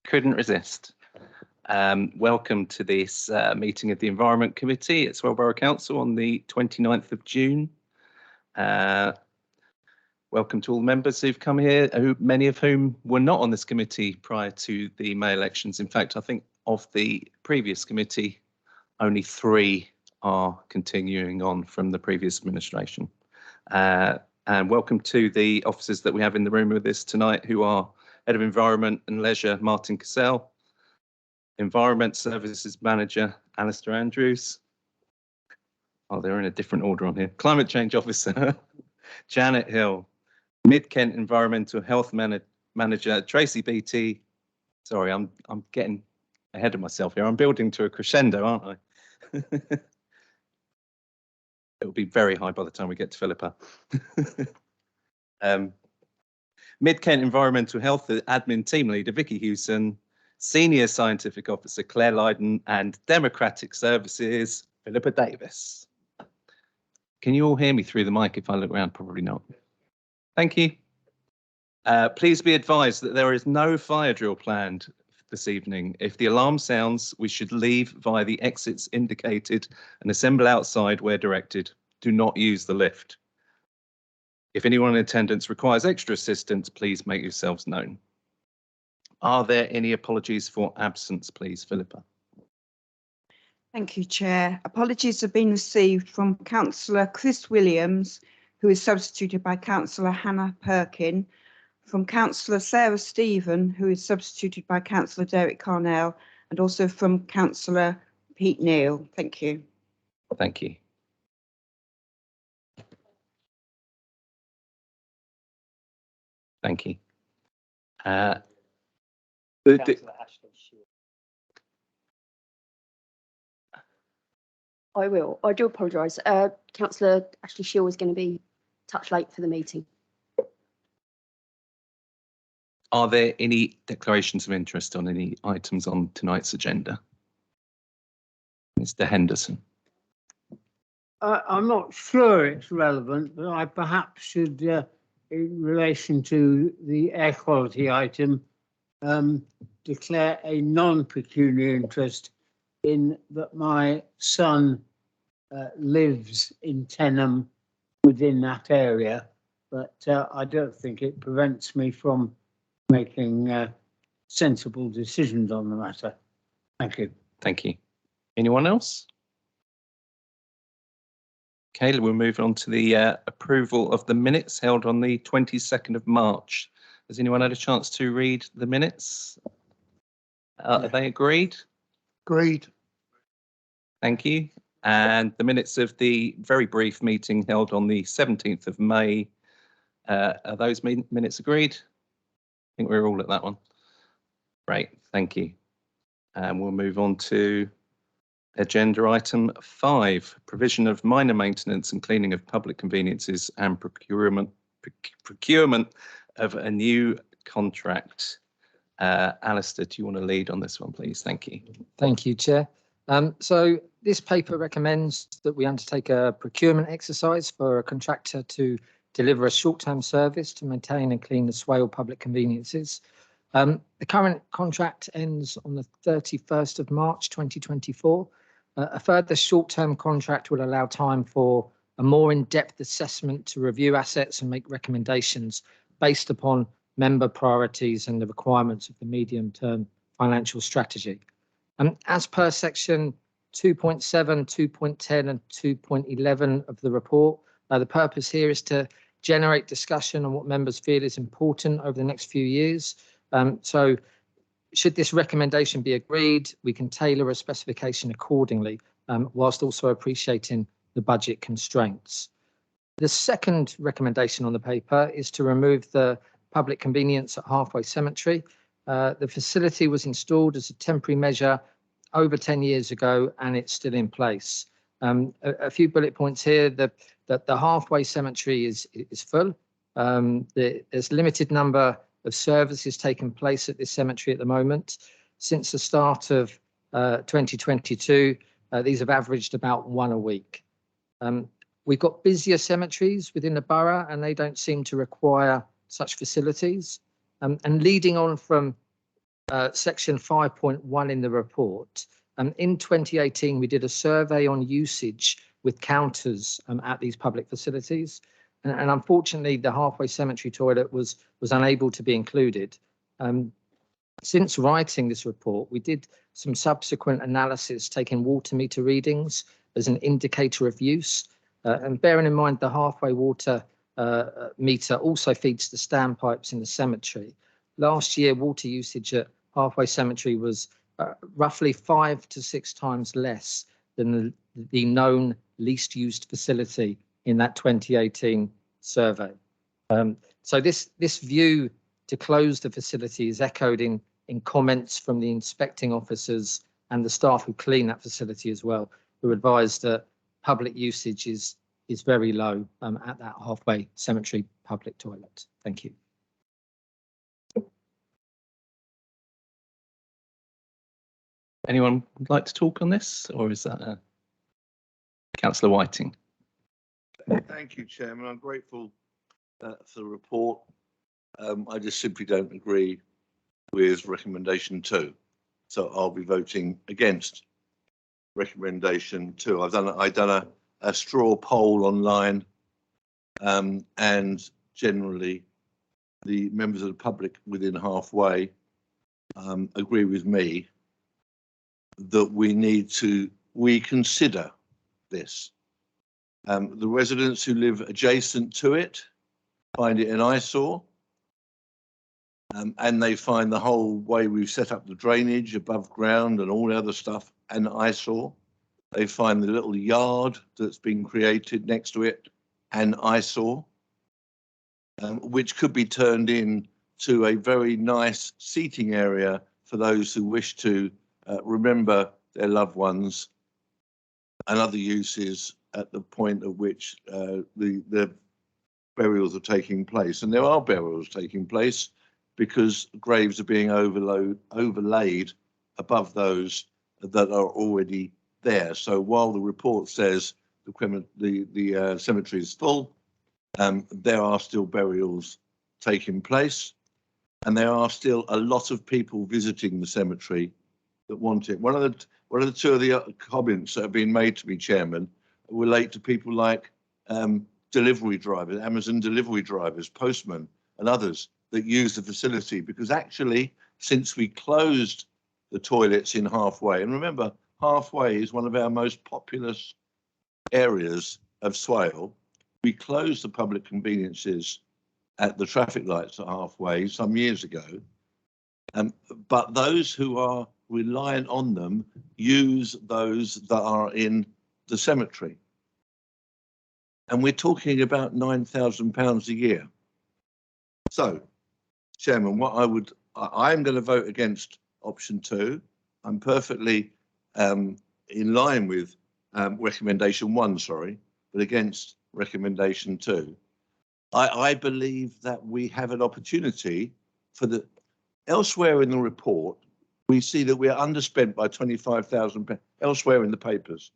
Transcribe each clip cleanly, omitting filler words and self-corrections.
Couldn't resist. Welcome to this meeting of the Environment Committee at Swell Borough Council on the 29th of June. Welcome to all the members who've come here, many of whom were not on this committee prior to the May elections. In fact, I think of the previous committee, only 3 are continuing on from the previous administration. And welcome to the officers that we have in the room with us tonight, who are Head of Environment and Leisure, Martin Cassell, Environment Services Manager, Alistair Andrews. Oh, they're in a different order on here. Climate Change Officer, Janet Hill. Mid-Kent Environmental Health Manager, Tracy Beattie. Sorry, I'm getting ahead of myself here. I'm building to a crescendo, aren't I? It'll be very high by the time we get to Philippa. Mid-Kent Environmental Health Admin Team Leader, Vicky Hewson. Senior Scientific Officer, Claire Lydon, and Democratic Services, Philippa Davis. Can you all hear me through the mic if I look around? Probably not. Thank you. Please be advised that there is no fire drill planned this evening. If the alarm sounds, we should leave via the exits indicated and assemble outside where directed. Do not use the lift. If anyone in attendance requires extra assistance, please make yourselves known. Are there any apologies for absence, please, Philippa? Thank you, Chair. Apologies have been received from Councillor Chris Williams, who is substituted by Councillor Hannah Perkin, from Councillor Sarah Stephen, who is substituted by Councillor Derek Carnell, and also from Councillor Pete Neal. Thank you. Thank you. Thank you. I will. I do apologise. Councillor Ashley Shield is going to be a touch late for the meeting. Are there any declarations of interest on any items on tonight's agenda? Mr. Henderson. I'm not sure it's relevant, but I perhaps should, in relation to the air quality item, declare a non-pecuniary interest in that my son lives in Tenham within that area, but I don't think it prevents me from making sensible decisions on the matter. Thank you. Thank you. Anyone else? Okay, we'll move on to the approval of the minutes held on the 22nd of March. Has anyone had a chance to read the minutes? Are they agreed? Agreed. Thank you. And the minutes of the very brief meeting held on the 17th of May, are those minutes agreed? I think we're all at that one. Great, thank you. And we'll move on to agenda item 5, provision of minor maintenance and cleaning of public conveniences and procurement of a new contract. Alistair, do you want to lead on this one, please? Thank you. Thank you, Chair. So this paper recommends that we undertake a procurement exercise for a contractor to deliver a short-term service to maintain and clean the Swale public conveniences. The current contract ends on the 31st of March 2024. A further short-term contract will allow time for a more in-depth assessment to review assets and make recommendations based upon member priorities and the requirements of the medium-term financial strategy. As per section 2.7, 2.10 and 2.11 of the report, the purpose here is to generate discussion on what members feel is important over the next few years. So should this recommendation be agreed, we can tailor a specification accordingly, whilst also appreciating the budget constraints. The second recommendation on the paper is to remove the public convenience at Halfway Cemetery. The facility was installed as a temporary measure over 10 years ago, and it's still in place. A few bullet points here. That the Halfway Cemetery is full. There's limited number of services taking place at this cemetery at the moment. Since the start of 2022, these have averaged about 1 a week. We've got busier cemeteries within the borough, and they don't seem to require such facilities. And leading on from section 5.1 in the report. In 2018, we did a survey on usage with counters at these public facilities. And unfortunately, the halfway cemetery toilet was unable to be included. Since writing this report, we did some subsequent analysis taking water meter readings as an indicator of use. And bearing in mind the halfway water meter also feeds the standpipes in the cemetery. Last year, water usage at Halfway Cemetery was roughly 5 to 6 times less than the known least used facility in that 2018 survey. So this view to close the facility is echoed in comments from the inspecting officers and the staff who clean that facility as well, who advised that public usage is very low at that Halfway Cemetery public toilet. Thank you. Anyone would like to talk on this, or is that Councillor Whiting? Thank you, Chairman. I'm grateful for the report. I just simply don't agree with recommendation 2, so I'll be voting against recommendation 2. I've done a straw poll online, and generally the members of the public within Halfway agree with me that we need to reconsider this. The residents who live adjacent to it find it an eyesore, and they find the whole way we've set up the drainage above ground and all the other stuff an eyesore. They find the little yard that's been created next to it an eyesore, which could be turned into a very nice seating area for those who wish to remember their loved ones and other uses at the point at which the burials are taking place. And there are burials taking place because graves are being overlaid above those that are already there. So while the report says the cemetery is full, there are still burials taking place, and there are still a lot of people visiting the cemetery that want it. One of the two of the comments that have been made to me, Chairman, relate to people like delivery drivers, Amazon delivery drivers, postmen, and others that use the facility, because actually, since we closed the toilets in Halfway, and remember, Halfway is one of our most populous areas of Swale, we closed the public conveniences at the traffic lights at Halfway some years ago. But those who are reliant on them use those that are in the cemetery. And we're talking about £9,000 a year. So, Chairman, I'm going to vote against option 2. I'm perfectly in line with recommendation 1, sorry, but against recommendation 2. I believe that we have an opportunity for elsewhere in the report, we see that we are underspent by £25,000 elsewhere in the papers.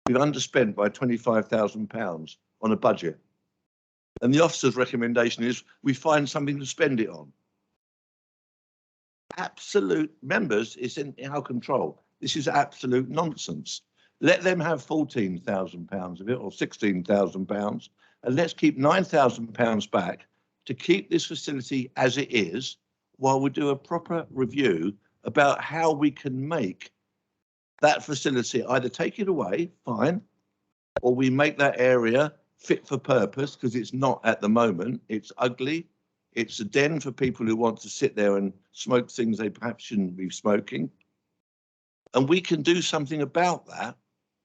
We've underspent by £25,000 on a budget. And the officer's recommendation is we find something to spend it on. Absolute members, it's in our control. This is absolute nonsense. Let them have £14,000 of it, or £16,000, and let's keep £9,000 back to keep this facility as it is, while we do a proper review about how we can make that facility, either take it away, fine, or we make that area fit for purpose, because it's not at the moment. It's ugly. It's a den for people who want to sit there and smoke things they perhaps shouldn't be smoking. And we can do something about that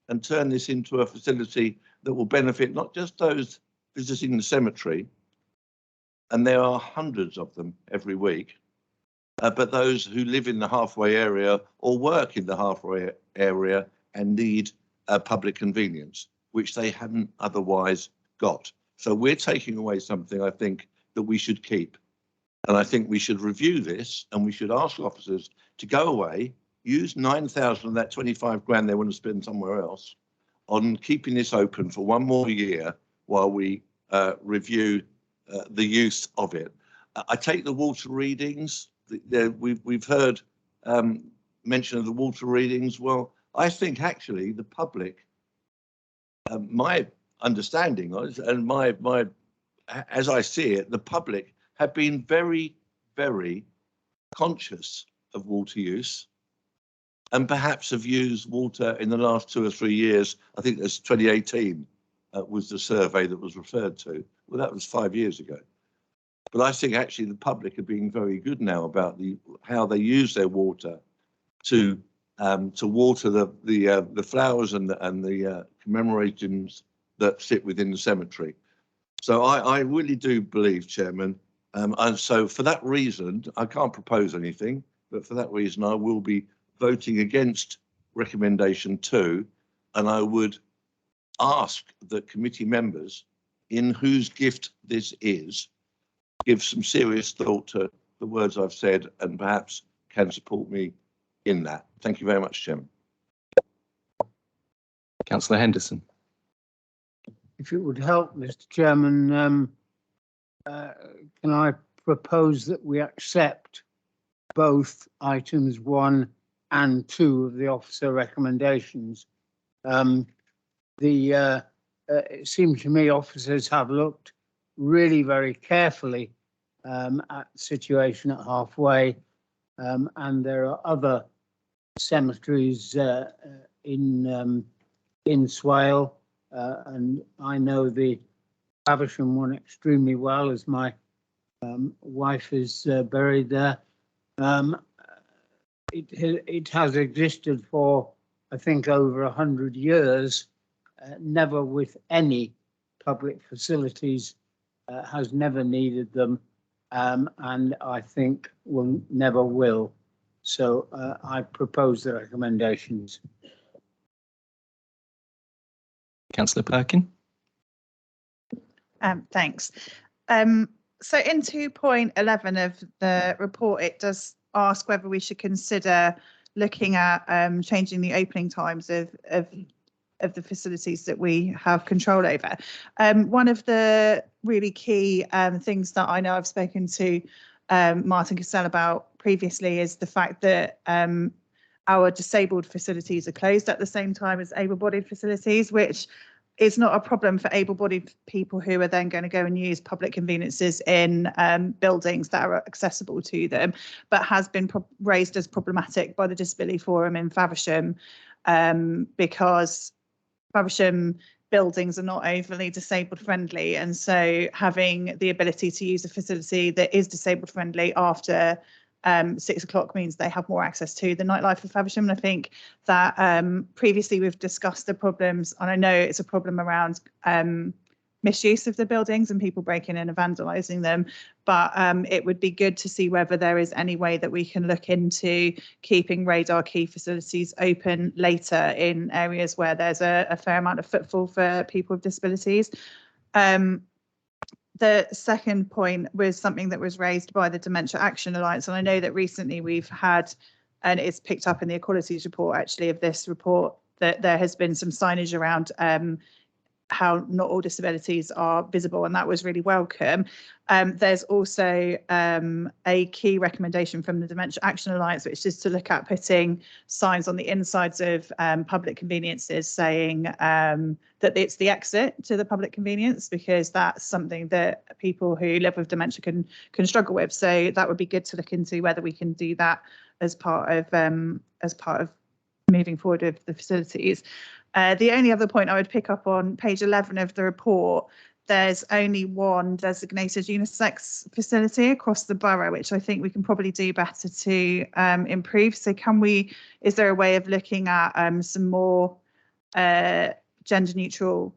and turn this into a facility that will benefit not just those visiting the cemetery, and there are hundreds of them every week, but those who live in the Halfway area or work in the Halfway area and need public convenience, which they hadn't otherwise got. So we're taking away something, I think, that we should keep. And I think we should review this, and we should ask officers to go away, use 9,000 of that 25 grand they want to spend somewhere else on keeping this open for one more year while we review the use of it. I take the water readings we've heard mention of the water readings. Well, I think actually the public, my understanding is, and my as I see it, the public have been very, very conscious of water use, and perhaps have used water in the last 2 or 3 years. I think that's 2018 was the survey that was referred to. Well, that was 5 years ago. But I think actually the public are being very good now about how they use their water to water the flowers and the commemorations that sit within the cemetery. So I really do believe, Chairman, and so for that reason, I can't propose anything, but for that reason, I will be voting against recommendation 2, and I would ask the committee members, in whose gift this is, give some serious thought to the words I've said and perhaps can support me in that. Thank you very much, Chairman. Councillor Henderson. If it would help, Mr. Chairman, can I propose that we accept both items 1 and 2 of the officer recommendations? It seems to me officers have looked really very carefully at the situation at Halfway, and there are other cemeteries in Swale, and I know the Faversham one extremely well, as my wife is buried there. It has existed for, I think, over 100 years, never with any public facilities, has never needed them, and I think never will. So I propose the recommendations. Councillor Perkin. Thanks. So in 2.11 of the report, it does ask whether we should consider looking at changing the opening times of the facilities that we have control over. One of the really key things that I know I've spoken to Martin Cassell about previously is the fact that our disabled facilities are closed at the same time as able-bodied facilities, which is not a problem for able-bodied people who are then going to go and use public conveniences in buildings that are accessible to them, but has been raised as problematic by the Disability Forum in Faversham, because Faversham buildings are not overly disabled friendly, and so having the ability to use a facility that is disabled friendly after 6 o'clock means they have more access to the nightlife of Faversham. And I think that previously we've discussed the problems, and I know it's a problem around misuse of the buildings and people breaking in and vandalising them, but it would be good to see whether there is any way that we can look into keeping radar key facilities open later in areas where there's a fair amount of footfall for people with disabilities. The second point was something that was raised by the Dementia Action Alliance, and I know that recently we've had, and it's picked up in the equalities report actually of this report, that there has been some signage around how not all disabilities are visible, and that was really welcome. There's also a key recommendation from the Dementia Action Alliance, which is to look at putting signs on the insides of public conveniences saying that it's the exit to the public convenience, because that's something that people who live with dementia can struggle with. So that would be good to look into whether we can do that as part of moving forward with the facilities. The only other point I would pick up on page 11 of the report, there's only one designated unisex facility across the borough, which I think we can probably do better to improve. So is there a way of looking at some more gender neutral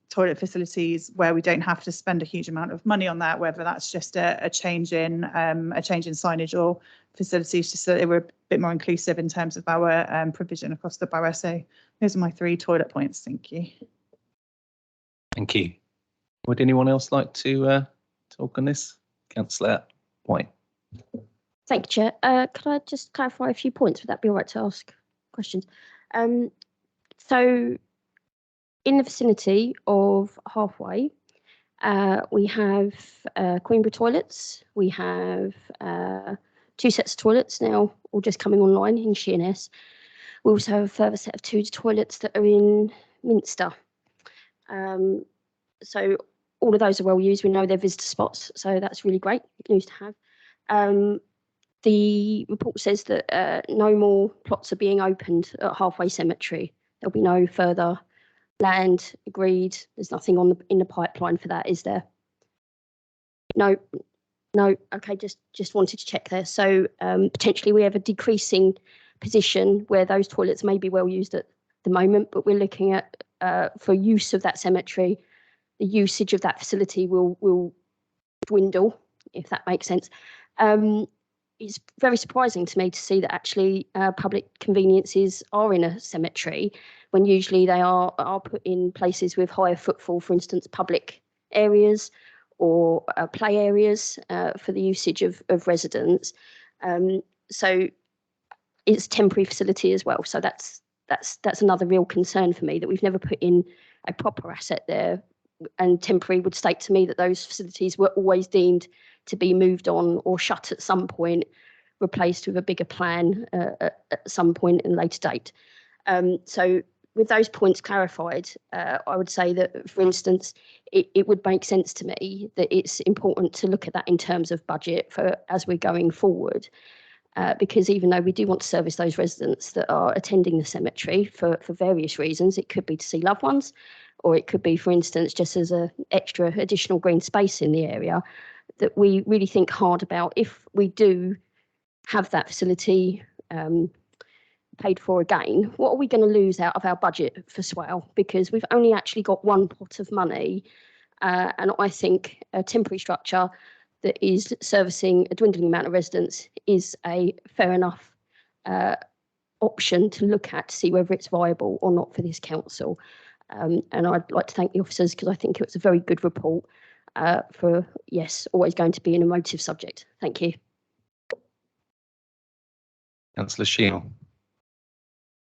toilet facilities where we don't have to spend a huge amount of money on that, whether that's just a change in signage or facilities, just so that we're a bit more inclusive in terms of our provision across the borough. So those are my 3 toilet points. Thank you. Thank you. Would anyone else like to talk on this? Councillor White. Thank you, Chair. Could I just clarify a few points? Would that be all right to ask questions? So in the vicinity of Halfway, We have Queenborough toilets. We have 2 sets of toilets now, all just coming online in Sheerness. We also have a further set of 2 toilets that are in Minster. So all of those are well used. We know they're visitor spots, so that's really great news to have. The report says that no more plots are being opened at Halfway Cemetery. There'll be no further land agreed. There's nothing in the pipeline for that, is there? No. Okay, just wanted to check there. So potentially we have a decreasing position where those toilets may be well used at the moment, but we're looking at for use of that cemetery, the usage of that facility will dwindle, if that makes sense. It's very surprising to me to see that actually public conveniences are in a cemetery when usually they are put in places with higher footfall, for instance, public areas or play areas for the usage of residents. So it's a temporary facility as well. So that's another real concern for me, that we've never put in a proper asset there. And temporary would state to me that those facilities were always deemed to be moved on or shut at some point, replaced with a bigger plan at some point in a later date. So with those points clarified, I would say that, for instance, it would make sense to me that it's important to look at that in terms of budget for as we're going forward. Because even though we do want to service those residents that are attending the cemetery for various reasons, it could be to see loved ones, or it could be, for instance, just as an extra additional green space in the area, that we really think hard about if we do have that facility paid for again, what are we going to lose out of our budget for Swale? Because we've only actually got one pot of money, and I think a temporary structure that is servicing a dwindling amount of residents is a fair enough option to look at to see whether it's viable or not for this council. And I'd like to thank the officers because I think it was a very good report for, yes, always going to be an emotive subject. Thank you. Councillor Shield.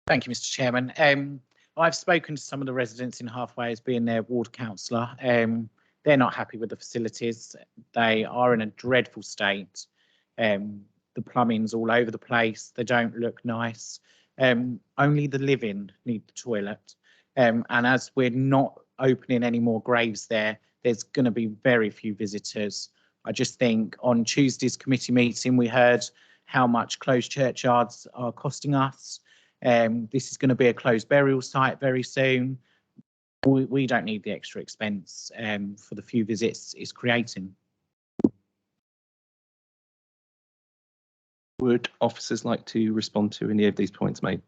Thank you, Mr. Chairman. I've spoken to some of the residents in Halfway as being their ward councillor. They're not happy with the facilities. They are in a dreadful state. The plumbing's all over the place. They don't look nice. Only the living need the toilet. And as we're not opening any more graves there, there's going to be very few visitors. I just think on Tuesday's committee meeting, we heard how much closed churchyards are costing us. This is going to be a closed burial site very soon. We don't need the extra expense for the few visits it's creating. Would officers like to respond to any of these points made?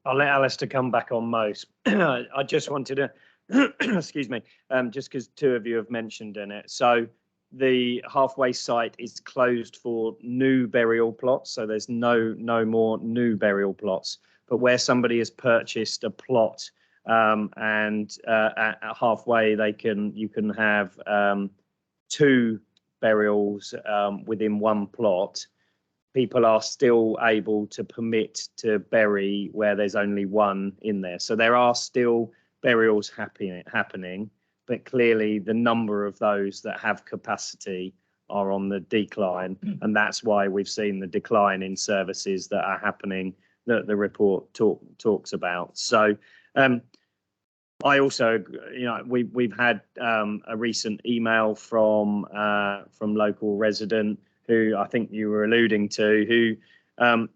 I'll let Alistair come back on most. I just wanted to, excuse me, just because 2 of you have mentioned in it. So the Halfway site is closed for new burial plots. So there's no more new burial plots. But where somebody has purchased a plot and at Halfway, you can have 2 burials within one plot. People are still able to permit to bury where there's only one in there. So there are still burials happening, but clearly the number of those that have capacity are on the decline. And that's why we've seen the decline in services that are happening that the report talks about. So I also, we've had a recent email from local resident who I think you were alluding to, who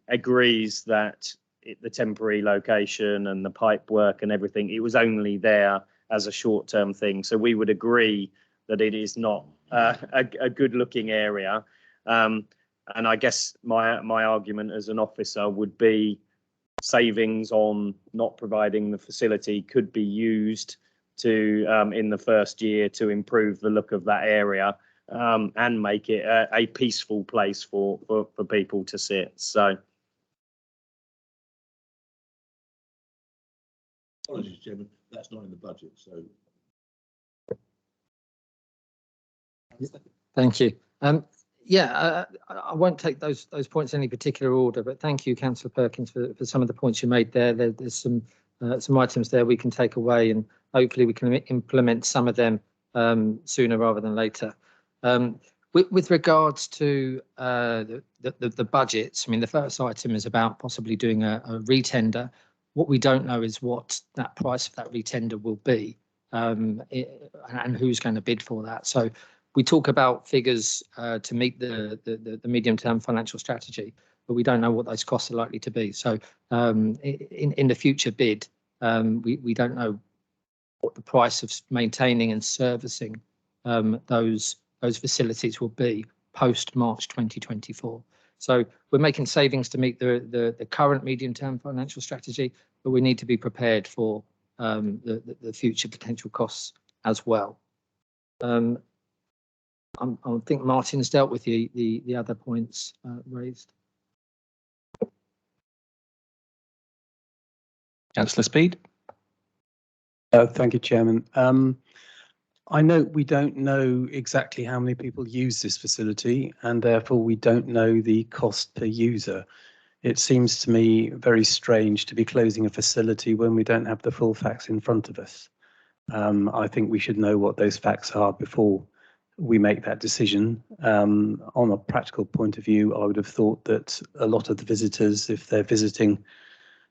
agrees that the temporary location and the pipe work and everything, it was only there as a short-term thing. So we would agree that it is not a good-looking area. And I guess my argument as an officer would be savings on not providing the facility could be used to in the first year to improve the look of that area. And make it a peaceful place for people to sit. So, apologies, Chairman, that's not in the budget. So, thank you. I won't take those points in any particular order, but thank you, Councillor Perkins, for some of the points you made there. There's some items there we can take away, and hopefully we can implement some of them sooner rather than later. With regards to the budgets, I mean, the first item is about possibly doing a retender. What we don't know is what that price of that retender will be, and who's going to bid for that. So we talk about figures to meet the medium-term financial strategy, but we don't know what those costs are likely to be. So in the future bid, we don't know what the price of maintaining and servicing those facilities will be post March 2024. So we're making savings to meet the current medium-term financial strategy, but we need to be prepared for the future potential costs as well. I think Martin's dealt with the other points raised. Councillor Speed. Thank you, Chairman. I know we don't know exactly how many people use this facility, and therefore we don't know the cost per user. It seems to me very strange to be closing a facility when we don't have the full facts in front of us. I think we should know what those facts are before we make that decision. On a practical point of view, I would have thought that a lot of the visitors, if they're visiting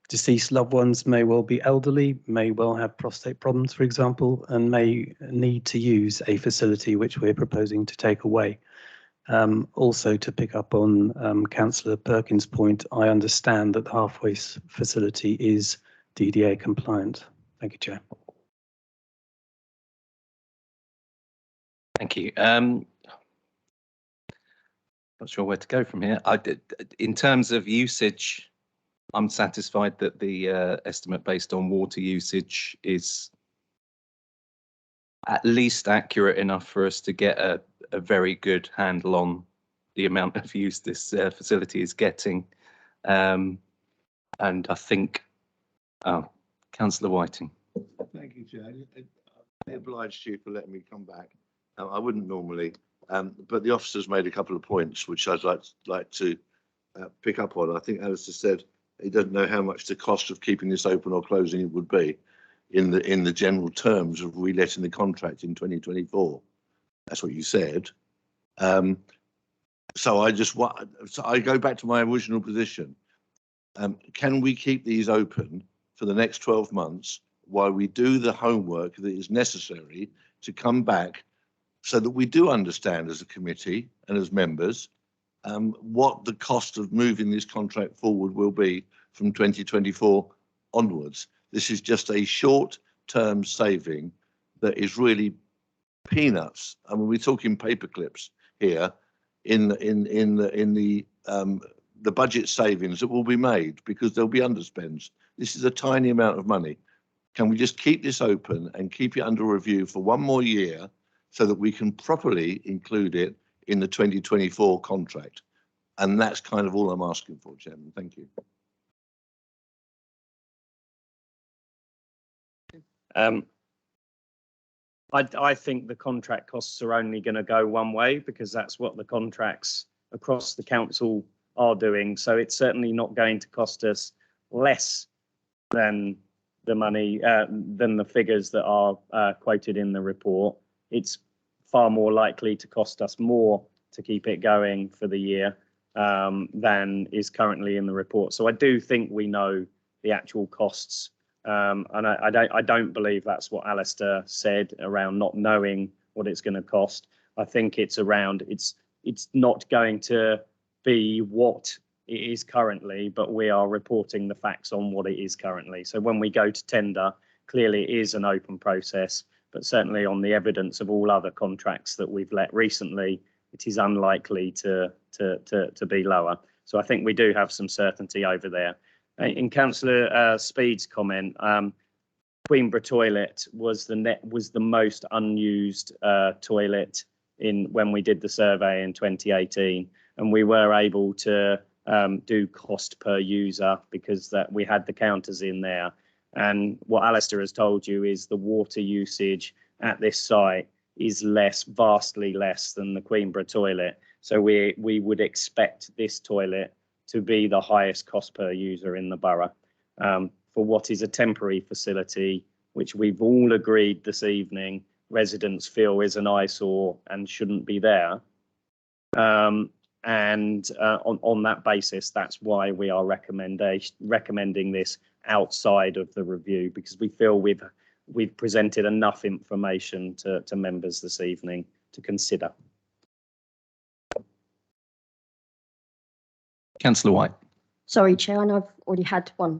deceased loved ones, may well be elderly, may well have prostate problems, for example, and may need to use a facility which we're proposing to take away. Also, to pick up on Councillor Perkins' point, I understand that the halfway facility is DDA compliant. Thank you, Chair. Thank you. Not sure where to go from here. In terms of usage, I'm satisfied that the estimate based on water usage is at least accurate enough for us to get a very good handle on the amount of use this facility is getting. And I think, Councillor Whiting. Thank you, Chair. I obliged you for letting me come back. I wouldn't normally, but the officer's made a couple of points which I'd like to pick up on. I think Alistair said he doesn't know how much the cost of keeping this open or closing it would be in the general terms of reletting the contract in 2024. That's what you said. So I go back to my original position. Can we keep these open for the next 12 months while we do the homework that is necessary to come back so that we do understand as a committee and as members what the cost of moving this contract forward will be from 2024 onwards. This is just a short-term saving that is really peanuts. I mean, we're talking paper clips here in the budget savings that will be made because there'll be underspends. This is a tiny amount of money. Can we just keep this open and keep it under review for one more year so that we can properly include it in the 2024 contract? And that's kind of all I'm asking for, Chairman. Thank you. I think the contract costs are only going to go one way because that's what the contracts across the council are doing. So it's certainly not going to cost us less than the money, than the figures that are quoted in the report. It's far more likely to cost us more to keep it going for the year than is currently in the report. So I do think we know the actual costs. And I don't believe that's what Alistair said around not knowing what it's going to cost. I think it's around it's not going to be what it is currently, but we are reporting the facts on what it is currently. So when we go to tender, clearly it is an open process, but certainly on the evidence of all other contracts that we've let recently, it is unlikely to be lower. So I think we do have some certainty over there. In Councillor Speed's comment, Queenborough Toilet was the most unused toilet when we did the survey in 2018, and we were able to do cost per user because we had the counters in there. And what Alistair has told you is the water usage at this site is vastly less than the Queenborough Toilet. So we would expect this toilet to be the highest cost per user in the borough for what is a temporary facility, which we've all agreed this evening residents feel is an eyesore and shouldn't be there. On that basis, that's why we are recommending this outside of the review, because we feel we've presented enough information to members this evening to consider. Councillor White. Sorry, Chair, and I've already had one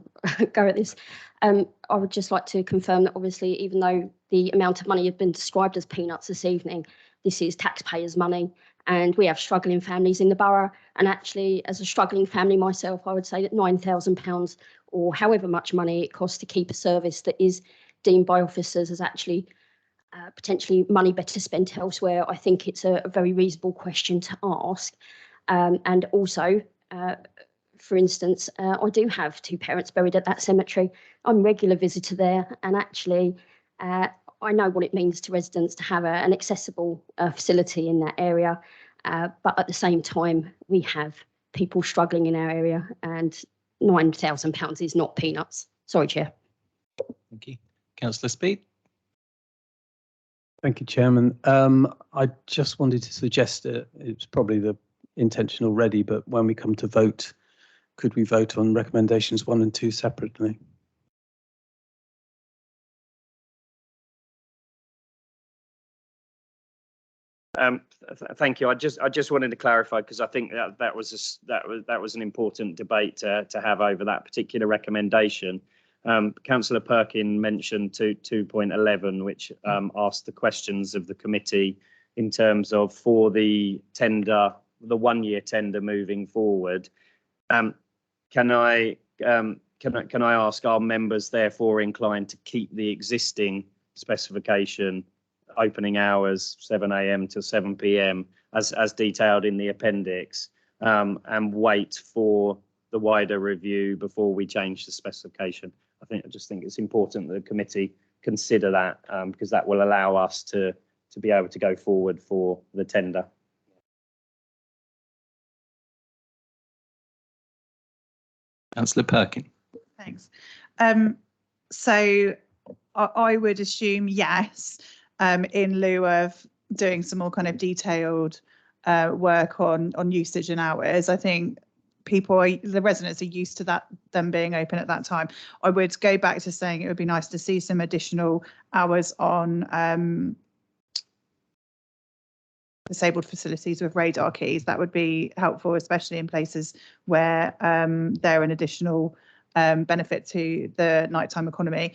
go at this. I would just like to confirm that obviously, even though the amount of money has been described as peanuts this evening, this is taxpayers' money, and we have struggling families in the borough. And actually, as a struggling family myself, I would say that £9,000 or however much money it costs to keep a service that is deemed by officers as actually potentially money better spent elsewhere. I think it's a very reasonable question to ask. And also, for instance, I do have 2 parents buried at that cemetery. I'm a regular visitor there, and actually I know what it means to residents to have an accessible facility in that area. But at the same time, we have people struggling in our area, and £9,000 is not peanuts. Sorry, Chair. Thank you. Councillor Speed. Thank you, Chairman. I just wanted to suggest it's probably the intention already, but when we come to vote, could we vote on recommendations 1 and 2 separately? Thank you. I just wanted to clarify, because I think that was an important debate to have over that particular recommendation. Councillor Perkin mentioned 2.11, which asked the questions of the committee in terms of for the tender, the 1-year tender moving forward. Can I ask, are members therefore inclined to keep the existing specification, opening hours 7 a.m. to 7 p.m. as detailed in the appendix, and wait for the wider review before we change the specification? I just think it's important that the committee consider that, because that will allow us to be able to go forward for the tender. Councillor Perkin. Thanks. So I would assume yes, in lieu of doing some more kind of detailed work on usage and hours. I think the residents are used to them being open at that time. I would go back to saying it would be nice to see some additional hours on disabled facilities with radar keys. That would be helpful, especially in places where they're an additional benefit to the nighttime economy.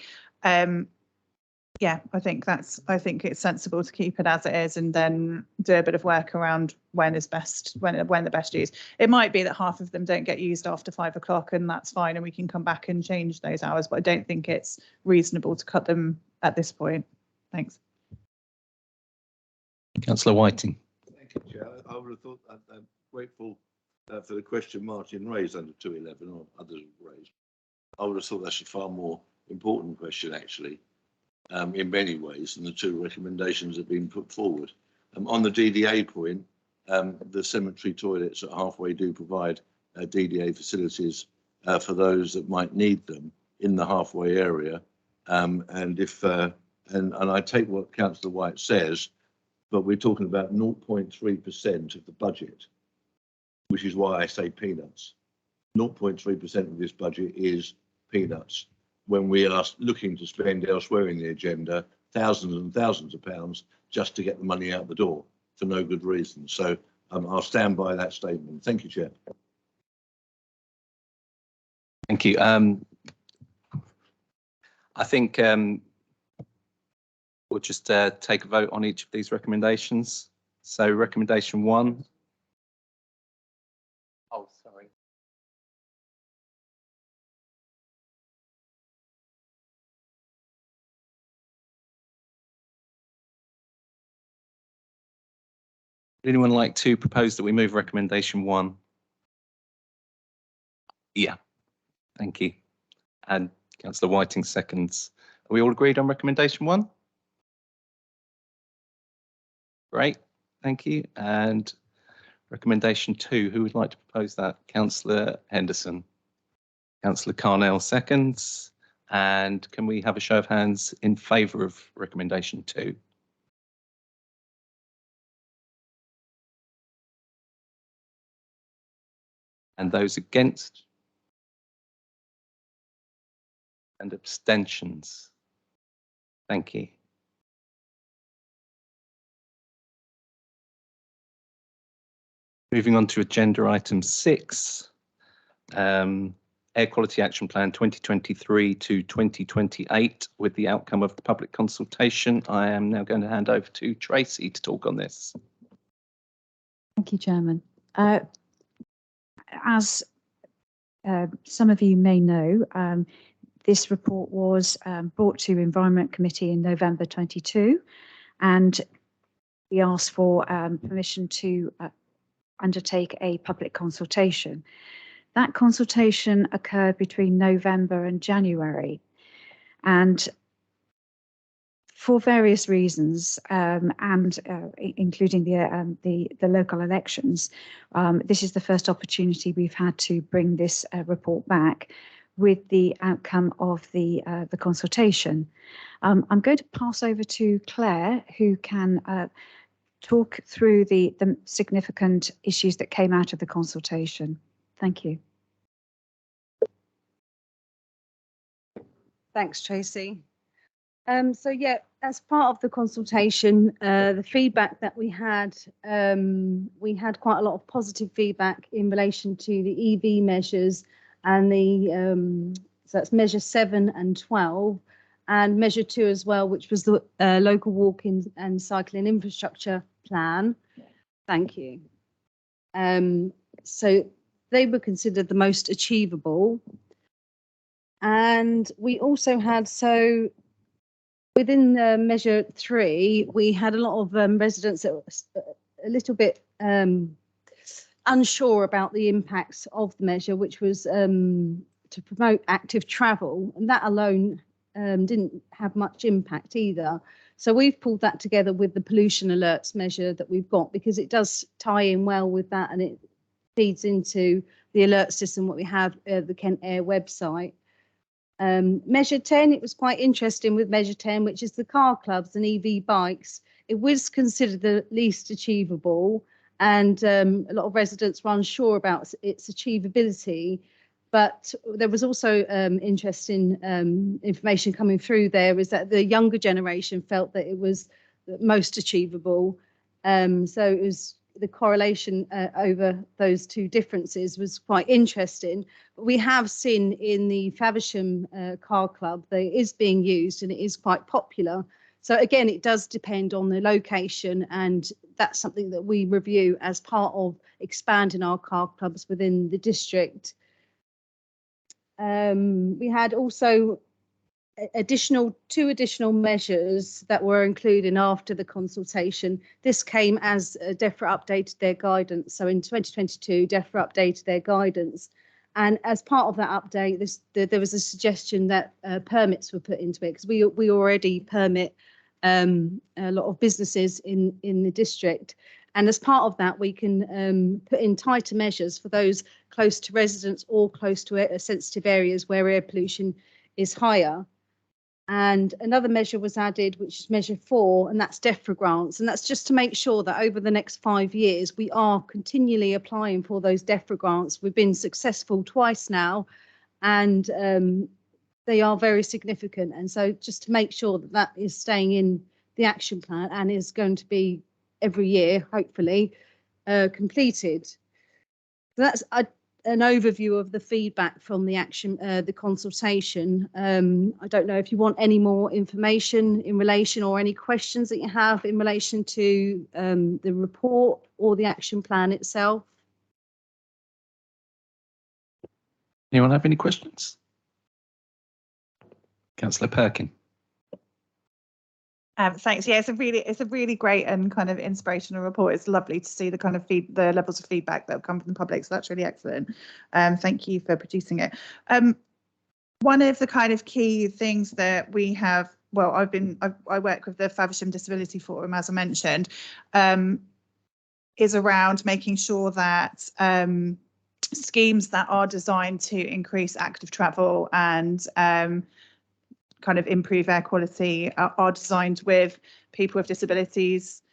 Yeah, I think it's sensible to keep it as it is, and then do a bit of work around when the best use. It might be that half of them don't get used after 5 o'clock, and that's fine, and we can come back and change those hours. But I don't think it's reasonable to cut them at this point. Thanks. Councillor Whiting. Thank you, Chair. I would have thought that I'm grateful for the question Martin raised under 211, or others raised. I would have thought that's a far more important question, actually, in many ways, than the 2 recommendations that have been put forward. On the DDA point, the cemetery toilets at Halfway do provide DDA facilities for those that might need them in the Halfway area. And I take what Councillor White says, but we're talking about 0.3% of the budget, which is why I say peanuts. 0.3% of this budget is peanuts, when we are looking to spend elsewhere in the agenda thousands and thousands of pounds just to get the money out the door for no good reason. So I'll stand by that statement. Thank you, Chair. Thank you. I think we'll just take a vote on each of these recommendations. So recommendation 1. Oh, sorry. Would anyone like to propose that we move recommendation 1? Yeah, thank you. And Councillor Whiting seconds. Are we all agreed on recommendation 1? Great, thank you. And recommendation 2, who would like to propose that? Councillor Henderson. Councillor Carnell seconds. And can we have a show of hands in favour of recommendation 2? And those against? And abstentions? Thank you. Moving on to agenda item 6, Air Quality Action Plan 2023 to 2028 with the outcome of the public consultation. I am now going to hand over to Tracy to talk on this. Thank you, Chairman. As some of you may know, this report was brought to Environment Committee in November 22, and we asked for permission to undertake a public consultation. That consultation occurred between November and January, and for various reasons, including the local elections, this is the first opportunity we've had to bring this report back with the outcome of the consultation. I'm going to pass over to Claire, who can talk through the significant issues that came out of the consultation. Thank you. Thanks, Tracy. So yeah, as part of the consultation, the feedback that we had quite a lot of positive feedback in relation to the EV measures and the so that's measure 7 and 12, and measure 2 as well, which was the local walking and cycling infrastructure plan. Thank you. So they were considered the most achievable. And we also had, so within measure 3, we had a lot of residents that were a little bit unsure about the impacts of the measure, which was to promote active travel, and that alone didn't have much impact either. So we've pulled that together with the pollution alerts measure that we've got, because it does tie in well with that, and it feeds into the alert system what we have the Kent Air website. Measure 10, it was quite interesting with measure 10, which is the car clubs and EV bikes. It was considered the least achievable, and a lot of residents were unsure about its achievability. But there was also interesting information coming through there, is that the younger generation felt that it was the most achievable. So it was the correlation over those two differences was quite interesting. But we have seen in the Faversham Car Club that it is being used and it is quite popular. So again, it does depend on the location, and that's something that we review as part of expanding our car clubs within the district. We had also two additional measures that were included after the consultation. This came as DEFRA updated their guidance. So in 2022, DEFRA updated their guidance. And as part of that update, there was a suggestion that permits were put into it, because we already permit a lot of businesses in the district. And as part of that, we can put in tighter measures for those close to residents or close to sensitive areas where air pollution is higher. And another measure was added, which is measure 4, and that's DEFRA grants. And that's just to make sure that over the next 5 years, we are continually applying for those DEFRA grants. We've been successful twice now, and they are very significant. And so just to make sure that that is staying in the action plan and is going to be every year, hopefully, completed. So that's an overview of the feedback from the the consultation. I don't know if you want any more information in relation, or any questions that you have in relation to the report or the action plan itself. Anyone have any questions? Councillor Perkin. Thanks. Yeah, it's a really great and kind of inspirational report. It's lovely to see the kind of the levels of feedback that have come from the public. So that's really excellent. Thank you for producing it. One of the kind of key things that we have, well, I work with the Faversham Disability Forum, as I mentioned, is around making sure that schemes that are designed to increase active travel and kind of improve air quality are designed with people with disabilities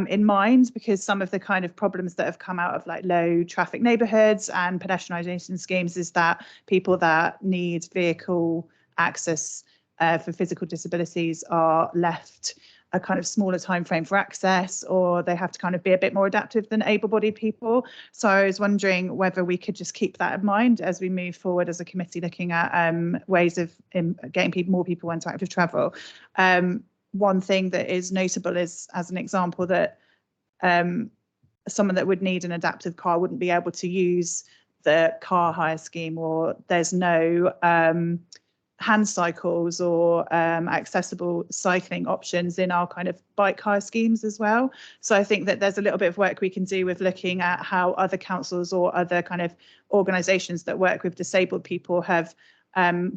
in mind, because some of the kind of problems that have come out of like low traffic neighbourhoods and pedestrianisation schemes is that people that need vehicle access for physical disabilities are left a kind of smaller time frame for access, or they have to kind of be a bit more adaptive than able-bodied people. So I was wondering whether we could just keep that in mind as we move forward as a committee, looking at ways of getting more people into active travel. One thing that is notable is, as an example, that someone that would need an adaptive car wouldn't be able to use the car hire scheme, or there's no hand cycles or accessible cycling options in our kind of bike hire schemes as well. So I think that there's a little bit of work we can do with looking at how other councils or other kind of organisations that work with disabled people have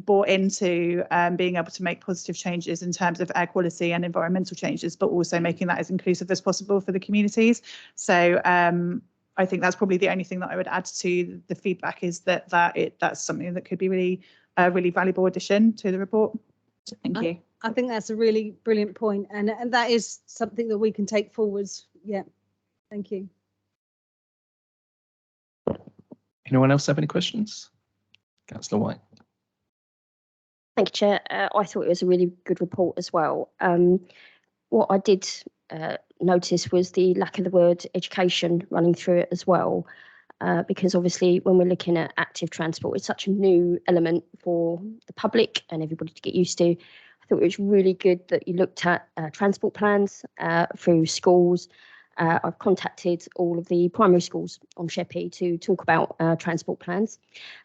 bought into being able to make positive changes in terms of air quality and environmental changes, but also making that as inclusive as possible for the communities. So I think that's probably the only thing that I would add to the feedback, is that's something that could be really a really valuable addition to the report. Thank you. I think that's a really brilliant point, and that is something that we can take forwards. Yeah, thank you. Anyone else have any questions? Councillor White. Thank you, Chair. I thought it was a really good report as well. What I did notice was the lack of the word education running through it as well. Because obviously when we're looking at active transport, it's such a new element for the public and everybody to get used to. I thought it was really good that you looked at transport plans through schools. I've contacted all of the primary schools on Sheppey to talk about transport plans,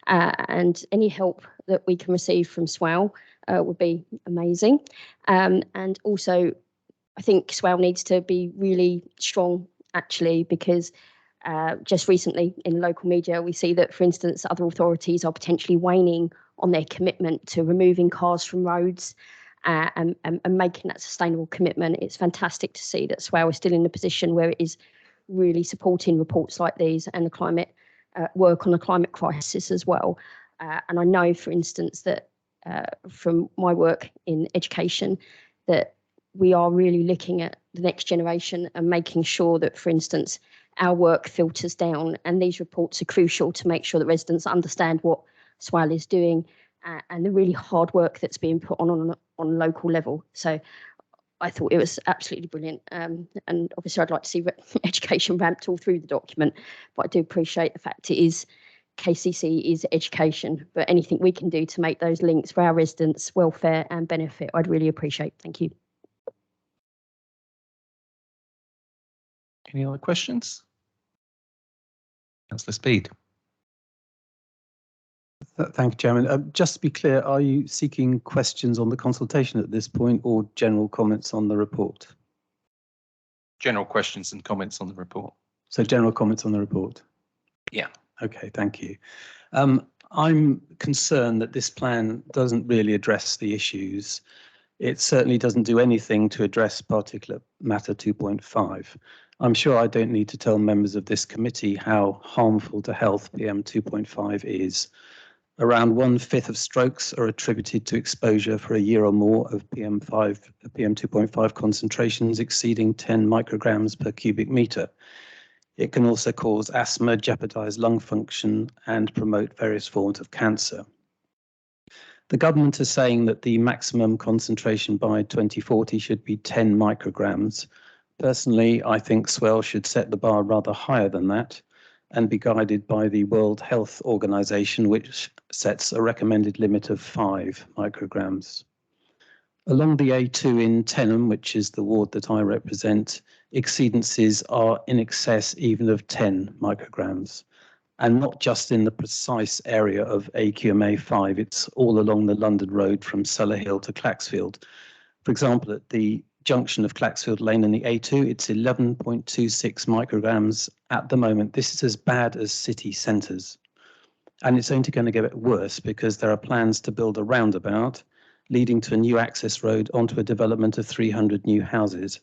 and any help that we can receive from SWAL would be amazing. And also, I think SWAL needs to be really strong, actually, because just recently in local media, we see that, for instance, other authorities are potentially waning on their commitment to removing cars from roads and making that sustainable commitment. It's fantastic to see that SWAL is still in a position where it is really supporting reports like these and the climate work on the climate crisis as well. And I know, for instance, that from my work in education, that we are really looking at the next generation and making sure that, for instance, our work filters down, and these reports are crucial to make sure that residents understand what SWAL is doing and the really hard work that's being put on local level. So I thought it was absolutely brilliant. And obviously I'd like to see education ramped all through the document, but I do appreciate the fact it is KCC is education, but anything we can do to make those links for our residents' welfare and benefit, I'd really appreciate. Thank you. Any other questions? Councillor Speed. Thank you, Chairman. Just to be clear, are you seeking questions on the consultation at this point, or general comments on the report? General questions and comments on the report. So general comments on the report? Yeah. Okay, thank you. I'm concerned that this plan doesn't really address the issues. It certainly doesn't do anything to address particulate matter 2.5. I'm sure I don't need to tell members of this committee how harmful to health PM 2.5 is. Around 1/5 of strokes are attributed to exposure for a year or more of PM 2.5 concentrations exceeding 10 micrograms per cubic meter. It can also cause asthma, jeopardize lung function, and promote various forms of cancer. The government is saying that the maximum concentration by 2040 should be 10 micrograms. Personally, I think SWAL should set the bar rather higher than that and be guided by the World Health Organization, which sets a recommended limit of 5 micrograms. Along the A2 in Tenham, which is the ward that I represent, exceedances are in excess even of 10 micrograms, and not just in the precise area of AQMA 5, it's all along the London Road from Sellerhill to Claxfield. For example, at the junction of Claxfield Lane and the A2, it's 11.26 micrograms at the moment. This is as bad as city centres. And it's only going to get worse because there are plans to build a roundabout leading to a new access road onto a development of 300 new houses.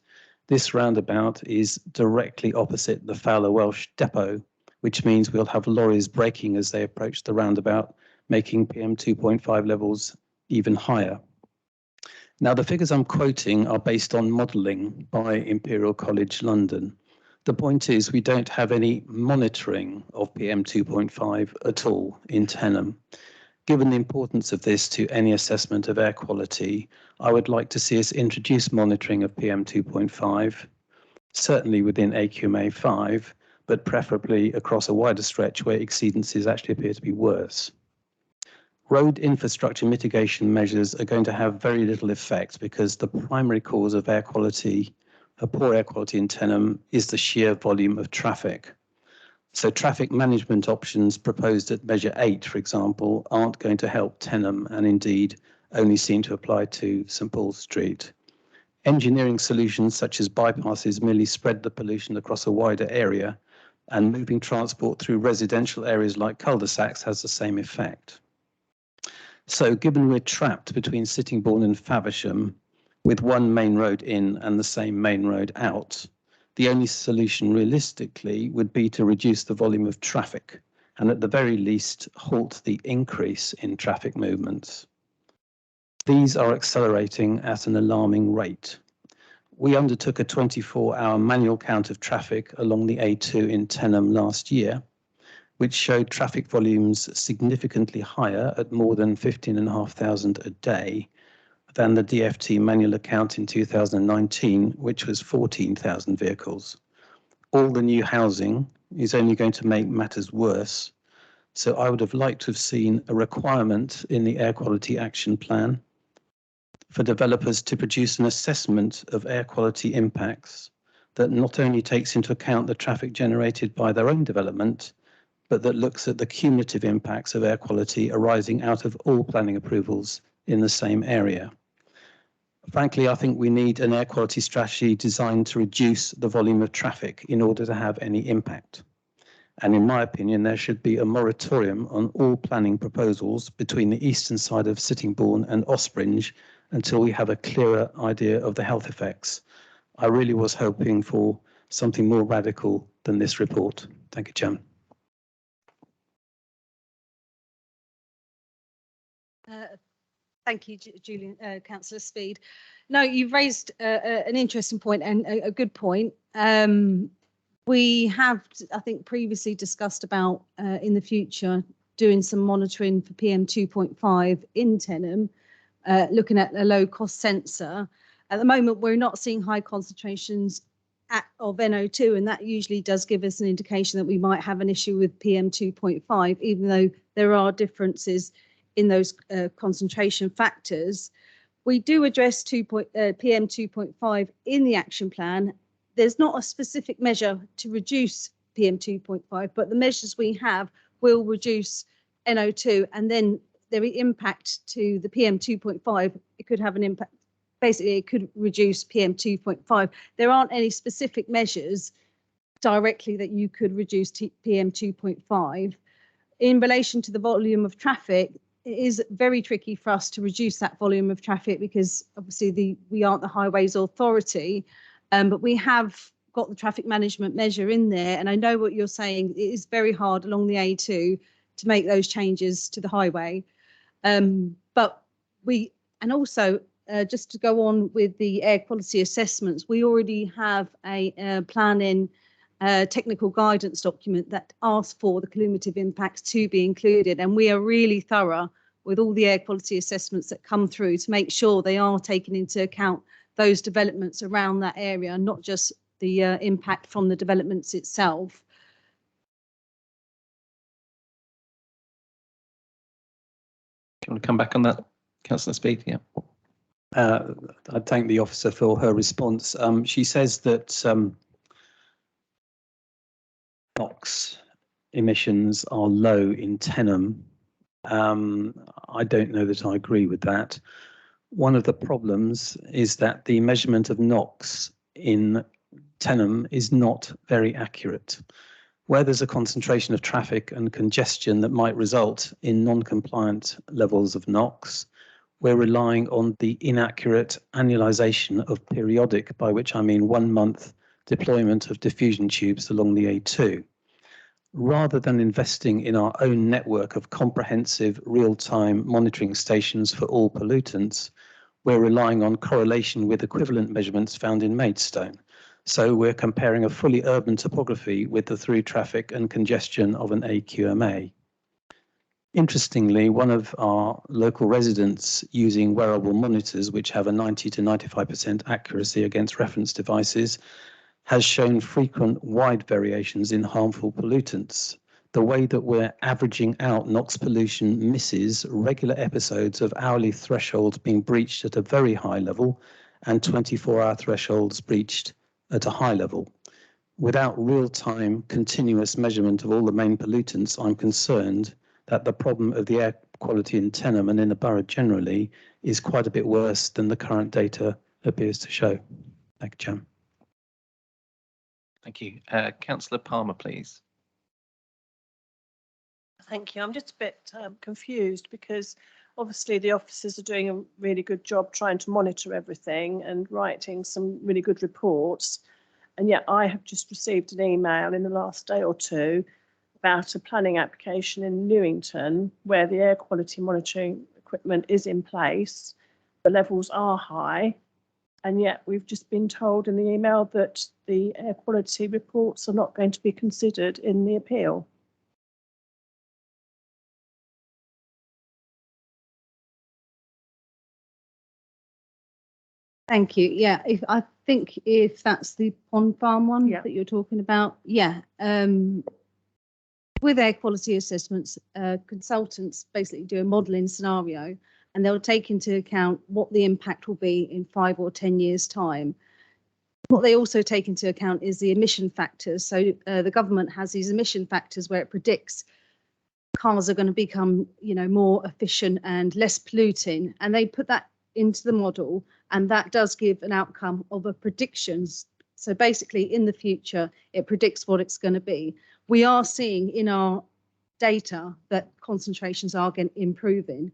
This roundabout is directly opposite the Fowler Welsh depot, which means we'll have lorries braking as they approach the roundabout, making PM 2.5 levels even higher. Now, the figures I'm quoting are based on modelling by Imperial College London. The point is we don't have any monitoring of PM2.5 at all in Tenham. Given the importance of this to any assessment of air quality, I would like to see us introduce monitoring of PM2.5, certainly within AQMA 5, but preferably across a wider stretch where exceedances actually appear to be worse. Road infrastructure mitigation measures are going to have very little effect because the primary cause of air quality, poor air quality in Tenham, is the sheer volume of traffic. So traffic management options proposed at Measure 8, for example, aren't going to help Tenham and indeed only seem to apply to St Paul's Street. Engineering solutions such as bypasses merely spread the pollution across a wider area, and moving transport through residential areas like cul-de-sacs has the same effect. So given we're trapped between Sittingbourne and Faversham with one main road in and the same main road out, the only solution realistically would be to reduce the volume of traffic and at the very least halt the increase in traffic movements. These are accelerating at an alarming rate. We undertook a 24-hour manual count of traffic along the A2 in Tenham last year, which showed traffic volumes significantly higher at more than 15,500 a day than the DFT manual account in 2019, which was 14,000 vehicles. All the new housing is only going to make matters worse. So I would have liked to have seen a requirement in the Air Quality Action Plan for developers to produce an assessment of air quality impacts that not only takes into account the traffic generated by their own development, but that looks at the cumulative impacts of air quality arising out of all planning approvals in the same area. Frankly, I think we need an air quality strategy designed to reduce the volume of traffic in order to have any impact. And in my opinion, there should be a moratorium on all planning proposals between the eastern side of Sittingbourne and Ospringe until we have a clearer idea of the health effects. I really was hoping for something more radical than this report. Thank you, Chairman. Thank you, Julian, Councillor Speed. No, you've raised an interesting point and a good point. We have, I think, previously discussed about in the future doing some monitoring for PM2.5 in Tenham, looking at a low-cost sensor. At the moment, we're not seeing high concentrations of NO2, and that usually does give us an indication that we might have an issue with PM2.5, even though there are differences in those concentration factors. We do address PM2.5 in the action plan. There's not a specific measure to reduce PM2.5, but the measures we have will reduce NO2, and then the impact to the PM2.5, it could have an impact. Basically, it could reduce PM2.5. There aren't any specific measures directly that you could reduce PM2.5. In relation to the volume of traffic, it is very tricky for us to reduce that volume of traffic because obviously we aren't the Highways Authority, but we have got the traffic management measure in there. And I know what you're saying, it is very hard along the A2 to make those changes to the highway. But and also just to go on with the air quality assessments, we already have a planning technical guidance document that asks for the cumulative impacts to be included, and we are really thorough with all the air quality assessments that come through to make sure they are taking into account those developments around that area, not just the impact from the developments itself. Do you want to come back on that, Councillor Speed? Yeah. I thank the officer for her response. She says that NOx emissions are low in Tenham. I don't know that I agree with that. One of the problems is that the measurement of NOx in Tenham is not very accurate. Where there's a concentration of traffic and congestion that might result in non-compliant levels of NOx, we're relying on the inaccurate annualisation of periodic, by which I mean 1 month deployment of diffusion tubes along the A2. Rather than investing in our own network of comprehensive real-time monitoring stations for all pollutants, we're relying on correlation with equivalent measurements found in Maidstone. So we're comparing a fully urban topography with the through traffic and congestion of an AQMA. Interestingly, one of our local residents using wearable monitors, which have a 90 to 95% accuracy against reference devices, has shown frequent wide variations in harmful pollutants. The way that we're averaging out NOx pollution misses regular episodes of hourly thresholds being breached at a very high level and 24-hour thresholds breached at a high level. Without real-time continuous measurement of all the main pollutants, I'm concerned that the problem of the air quality in Tenham and in the borough generally is quite a bit worse than the current data appears to show. Thank you, Chairman. Thank you. Councillor Palmer, please. Thank you. I'm just a bit confused because obviously the officers are doing a really good job trying to monitor everything and writing some really good reports. And yet I have just received an email in the last day or two about a planning application in Newington where the air quality monitoring equipment is in place. The levels are high. And yet we've just been told in the email that the air quality reports are not going to be considered in the appeal. Thank you. Yeah, I think if that's the Pond Farm one that you're talking about, yeah. With air quality assessments, consultants basically do a modelling scenario and they'll take into account what the impact will be in 5 or 10 years' time. What they also take into account is the emission factors. So the government has these emission factors where it predicts cars are going to become, more efficient and less polluting, and they put that into the model, and that does give an outcome of a predictions. So basically in the future, it predicts what it's going to be. We are seeing in our data that concentrations are improving.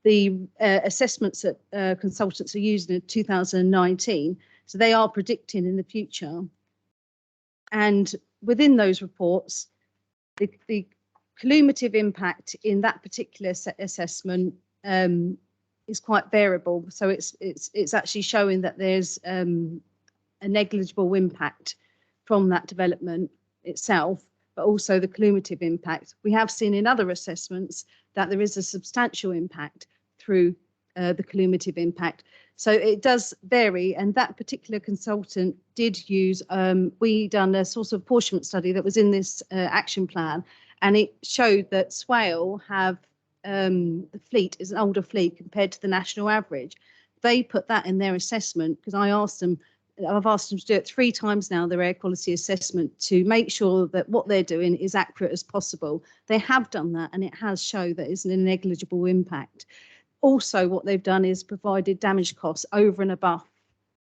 The assessments that consultants are using in 2019, so they are predicting in the future. And within those reports, the cumulative impact in that particular assessment is quite variable. So it's actually showing that there's a negligible impact from that development itself, but also the cumulative impact. We have seen in other assessments that there is a substantial impact through the cumulative impact. So it does vary, and that particular consultant did use, we done a source of apportionment study that was in this action plan, and it showed that Swale have the fleet is an older fleet compared to the national average. They put that in their assessment because I've asked them to do it 3 times now, their air quality assessment, to make sure that what they're doing is accurate as possible. They have done that, and it has shown that it's a negligible impact. Also, what they've done is provided damage costs over and above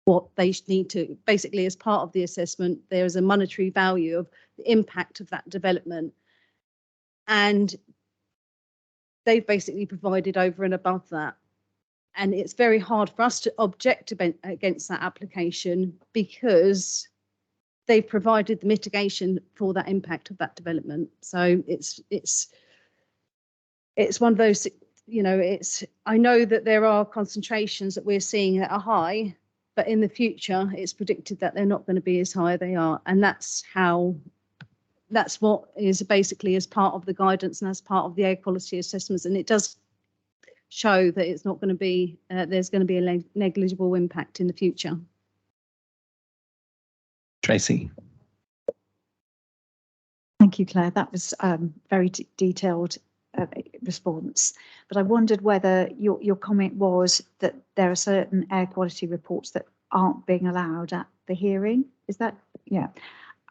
what they need to. Basically, as part of the assessment, there is a monetary value of the impact of that development. And they've basically provided over and above that. And it's very hard for us to object against that application because they've provided the mitigation for that impact of that development. So it's one of those, I know that there are concentrations that we're seeing that are high, but in the future, it's predicted that they're not going to be as high as they are. And that's what is basically as part of the guidance and as part of the air quality assessments. And it does show that it's not going to be, there's going to be a negligible impact in the future. Tracy. Thank you, Claire. That was very detailed response. But I wondered whether your comment was that there are certain air quality reports that aren't being allowed at the hearing. Is that, yeah.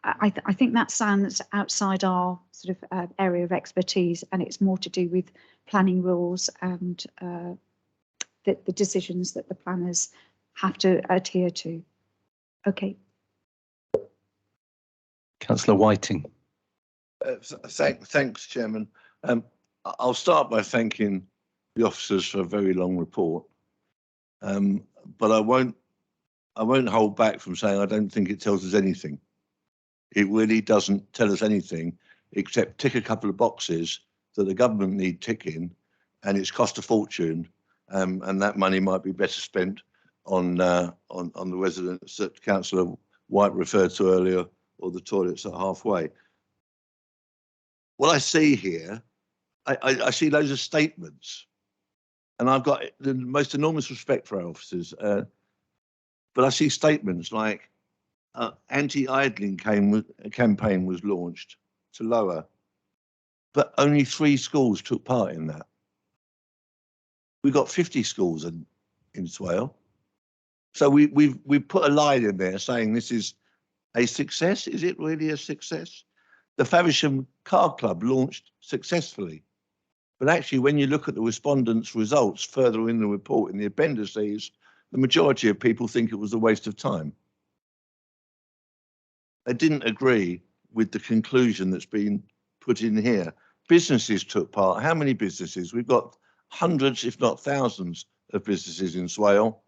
I think that sounds outside our sort of area of expertise, and it's more to do with planning rules and the decisions that the planners have to adhere to. Okay. Councillor Whiting. Thanks, Chairman. I'll start by thanking the officers for a very long report, but I won't hold back from saying I don't think it tells us anything. It really doesn't tell us anything except tick a couple of boxes that the government need ticking, and it's cost a fortune and that money might be better spent on the residents that Councillor White referred to earlier, or the toilets at Halfway. What I see here, I see loads of statements, and I've got the most enormous respect for our officers, but I see statements like anti-idling campaign was launched to lower, but only 3 schools took part in that. We've got 50 schools in Swale. So we've put a line in there saying this is a success. Is it really a success? The Faversham Car Club launched successfully. But actually, when you look at the respondents' results further in the report, in the appendices, the majority of people think it was a waste of time. They didn't agree with the conclusion that's been put in here. Businesses took part. How many businesses? We've got hundreds, if not thousands, of businesses in Swale.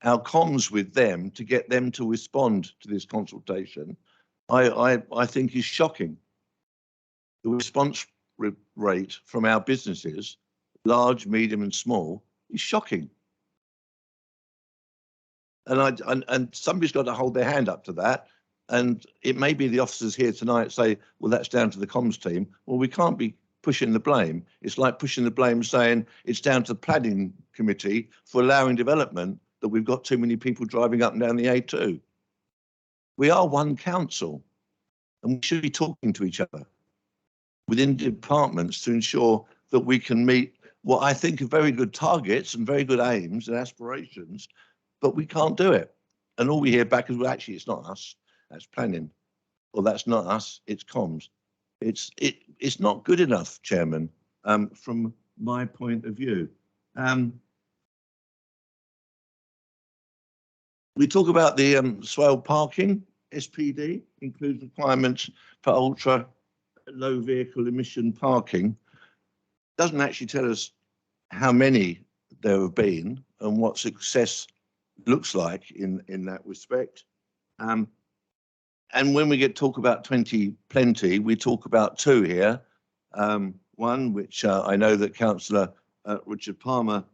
Our comms with them to get them to respond to this consultation, I think is shocking. The response rate from our businesses, large, medium and small, is shocking. And somebody's got to hold their hand up to that. And it may be the officers here tonight say, well, that's down to the comms team. Well, we can't be pushing the blame. It's like pushing the blame saying it's down to the planning committee for allowing development that we've got too many people driving up and down the A2. We are one council and we should be talking to each other within departments to ensure that we can meet what I think are very good targets and very good aims and aspirations, but we can't do it. And all we hear back is, well, actually, it's not us, that's planning. Or that's not us, it's comms. It's not good enough, Chairman, from my point of view. We talk about the Swale parking. SPD includes requirements for ultra low vehicle emission parking. Doesn't actually tell us how many there have been and what success looks like in that respect. And when we talk about 20 plenty, we talk about 2 here. One, which I know that Councillor Richard Palmer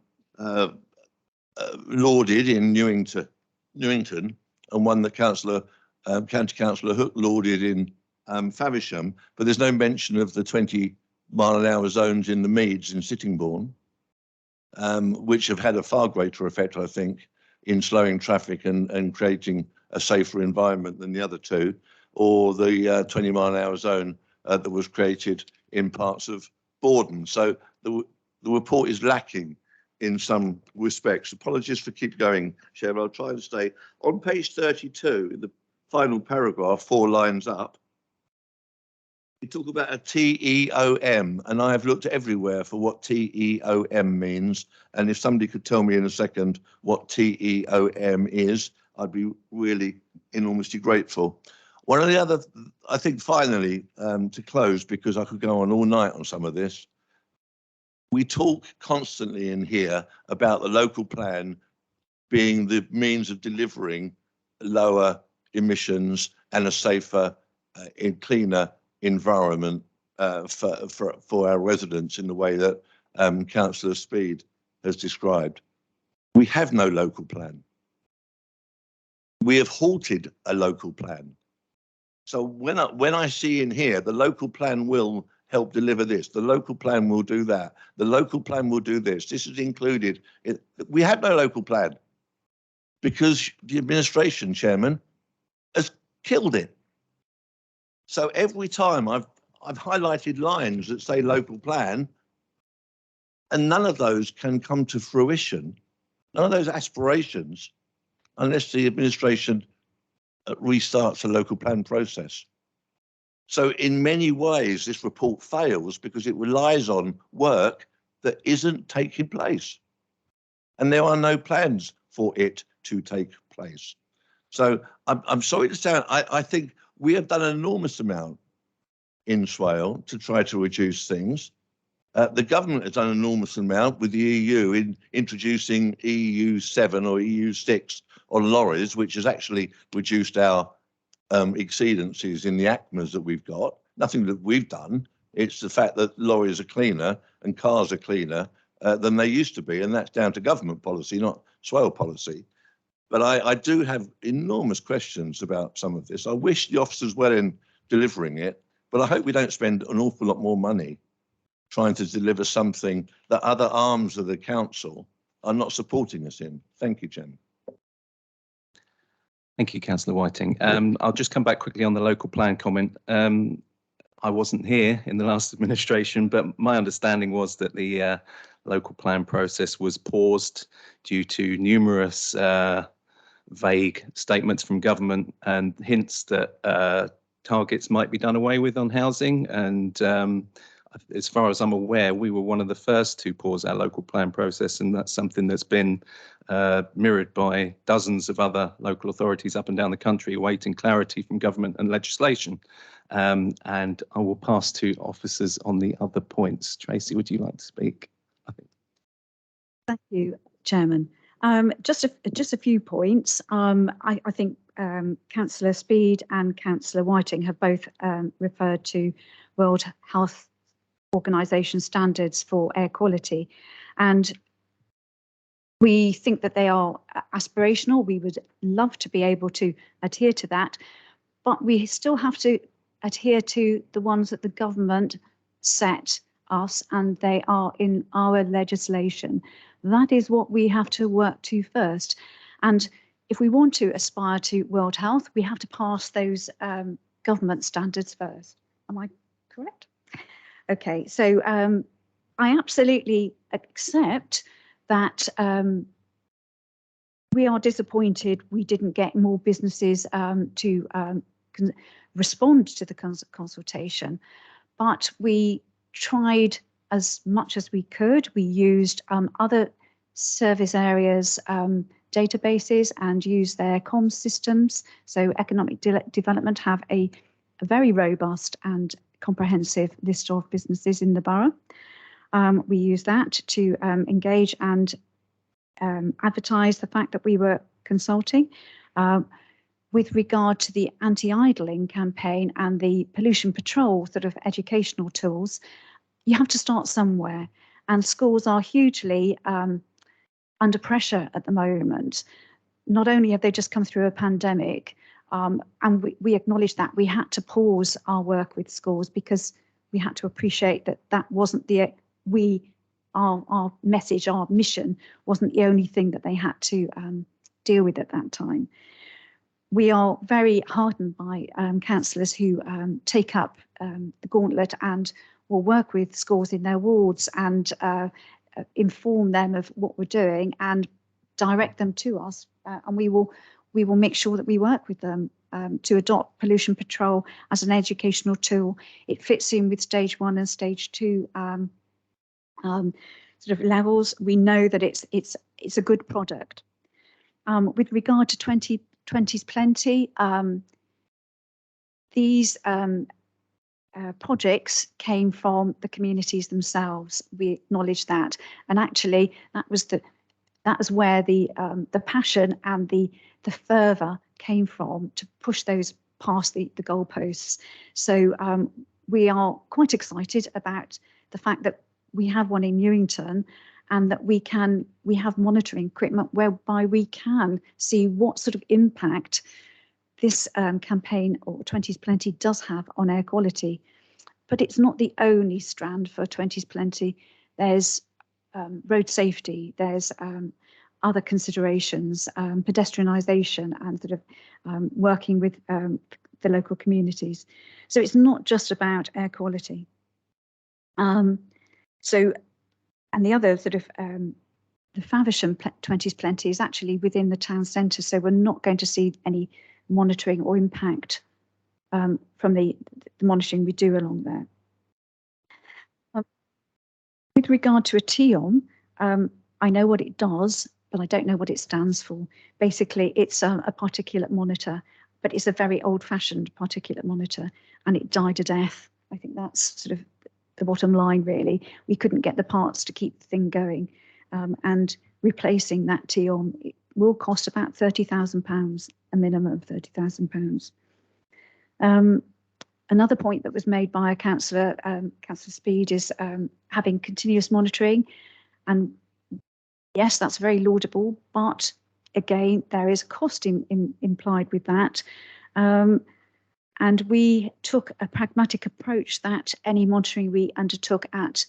lauded in Newington, and one that County Councillor Hook lauded in Faversham, but there's no mention of the 20-mile-an-hour zones in the Meads in Sittingbourne, which have had a far greater effect, I think, in slowing traffic and creating a safer environment than the other 2, or the 20-mile-an-hour zone that was created in parts of Borden. So the report is lacking in some respects. Apologies for keep going, Chair. I'll try and stay. On page 32, in the final paragraph, 4 lines up, we talk about a TEOM, and I have looked everywhere for what TEOM means. And if somebody could tell me in a second what TEOM is, I'd be really enormously grateful. One of the other, I think finally, to close, because I could go on all night on some of this, we talk constantly in here about the local plan being the means of delivering lower emissions and a safer and cleaner environment for our residents in the way that Councillor Speed has described. We have no local plan. We have halted a local plan. So when I see in here, the local plan will help deliver this, the local plan will do that, the local plan will do this, this is included. We have no local plan because the administration, Chairman, has killed it. So every time I've highlighted lines that say local plan, and none of those can come to fruition, none of those aspirations, unless the administration restarts the local plan process. So in many ways, this report fails because it relies on work that isn't taking place. And there are no plans for it to take place. So I'm sorry to say, I think we have done an enormous amount in Swale to try to reduce things. The government has done an enormous amount with the EU in introducing EU7 or EU6 on lorries, which has actually reduced our exceedances in the ACMAs that we've got. Nothing that we've done. It's the fact that lorries are cleaner and cars are cleaner than they used to be, and that's down to government policy, not swale policy. But I do have enormous questions about some of this. I wish the officers were in delivering it, but I hope we don't spend an awful lot more money trying to deliver something that other arms of the council are not supporting us in. Thank you, Chairman. Thank you, Councillor Whiting. I'll just come back quickly on the local plan comment. I wasn't here in the last administration, but my understanding was that the local plan process was paused due to numerous vague statements from government and hints that targets might be done away with on housing. And as far as I'm aware, we were one of the first to pause our local plan process, and that's something that's been mirrored by dozens of other local authorities up and down the country awaiting clarity from government and legislation. And I will pass to officers on the other points. Tracy, would you like to speak? Thank you, Chairman. Just a few points. I think Councillor Speed and Councillor Whiting have both referred to World Health Organization standards for air quality, and we think that they are aspirational. We would love to be able to adhere to that, but we still have to adhere to the ones that the government set us, and they are in our legislation. That is what we have to work to first. And if we want to aspire to World Health, we have to pass those government standards first. Am I correct? Okay, so I absolutely accept that we are disappointed we didn't get more businesses to respond to the consultation, but we tried as much as we could. We used other service areas databases and used their comms systems. So Economic Development have a very robust and comprehensive list of businesses in the borough. We use that to engage and advertise the fact that we were consulting. With regard to the anti-idling campaign and the pollution patrol sort of educational tools, you have to start somewhere, and schools are hugely under pressure at the moment. Not only have they just come through a pandemic, and we acknowledge that we had to pause our work with schools because we had to appreciate that that wasn't our message, our mission wasn't the only thing that they had to deal with at that time. We are very heartened by councillors who take up the gauntlet and will work with schools in their wards and inform them of what we're doing and direct them to us, and we will make sure that we work with them to adopt pollution patrol as an educational tool. It fits in with stage 1 and stage 2 sort of levels. We know that it's a good product. With regard to 20's Plenty, these projects came from the communities themselves. We acknowledge that, and actually that was where the passion and the fervour came from to push those past the goalposts. So we are quite excited about the fact that we have one in Newington, and that we have monitoring equipment whereby we can see what sort of impact this campaign or 20's Plenty does have on air quality. But it's not the only strand for 20's Plenty. There's road safety, there's other considerations, pedestrianisation, and sort of working with the local communities. So it's not just about air quality. And the other sort of the Faversham 20's Plenty is actually within the town centre, so we're not going to see any monitoring or impact from the monitoring we do along there. With regard to a TEOM, I know what it does, but I don't know what it stands for. Basically, it's a particulate monitor, but it's a very old-fashioned particulate monitor, and it died a death. I think that's sort of the bottom line, really. We couldn't get the parts to keep the thing going, and replacing that TEOM will cost about £30,000, a minimum of £30,000. Another point that was made by a councillor, Councillor Speed, is having continuous monitoring. And yes, that's very laudable, but again, there is a cost implied with that. And we took a pragmatic approach that any monitoring we undertook at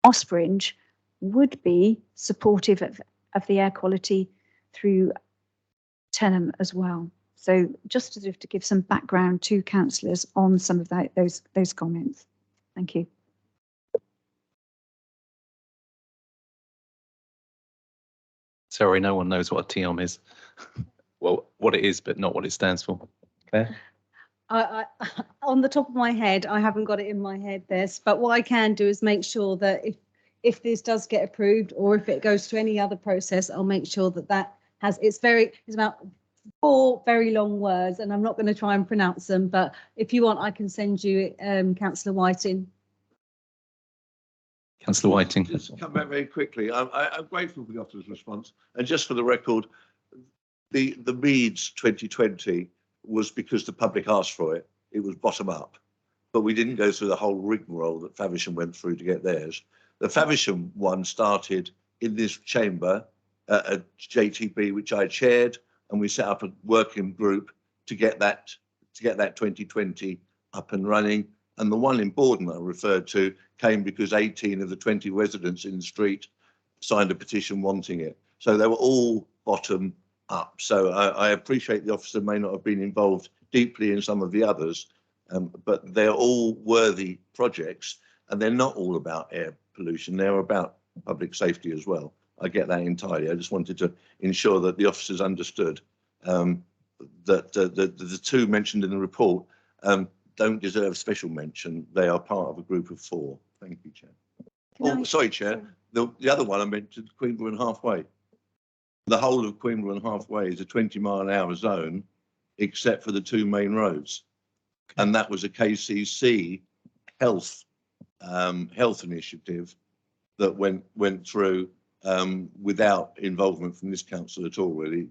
Ospringe would be supportive of the air quality through Tenham as well. So just to give some background to councillors on some of those comments. Thank you. Sorry, no one knows what a TEOM is. Well, what it is, but not what it stands for. Claire? On the top of my head, I haven't got it in my head this, but what I can do is make sure that if this does get approved or if it goes to any other process, I'll make sure that it's about 4 very long words, and I'm not going to try and pronounce them, but if you want, I can send you Councillor Whiting. Councillor Whiting. Just come back very quickly. I'm grateful for the officer's response, and just for the record, the Meads 2020 was because the public asked for it. It was bottom up, but we didn't go through the whole rigmarole that Faversham went through to get theirs. The Faversham one started in this chamber at JTB, which I chaired, and we set up a working group to get that 2020 up and running. And the one in Borden I referred to came because 18 of the 20 residents in the street signed a petition wanting it. So they were all bottom up. So I appreciate the officer may not have been involved deeply in some of the others, but they're all worthy projects, and they're not all about air pollution. They're about public safety as well. I get that entirely. I just wanted to ensure that the officers understood that the 2 mentioned in the report don't deserve special mention. They are part of a group of 4. Thank you, Chair. Sorry, Chair. The other one I mentioned, Queenborough and Halfway. The whole of Queenborough and Halfway is a 20-mile-an-hour zone, except for the 2 main roads. And that was a KCC health initiative that went through without involvement from this council at all. Really,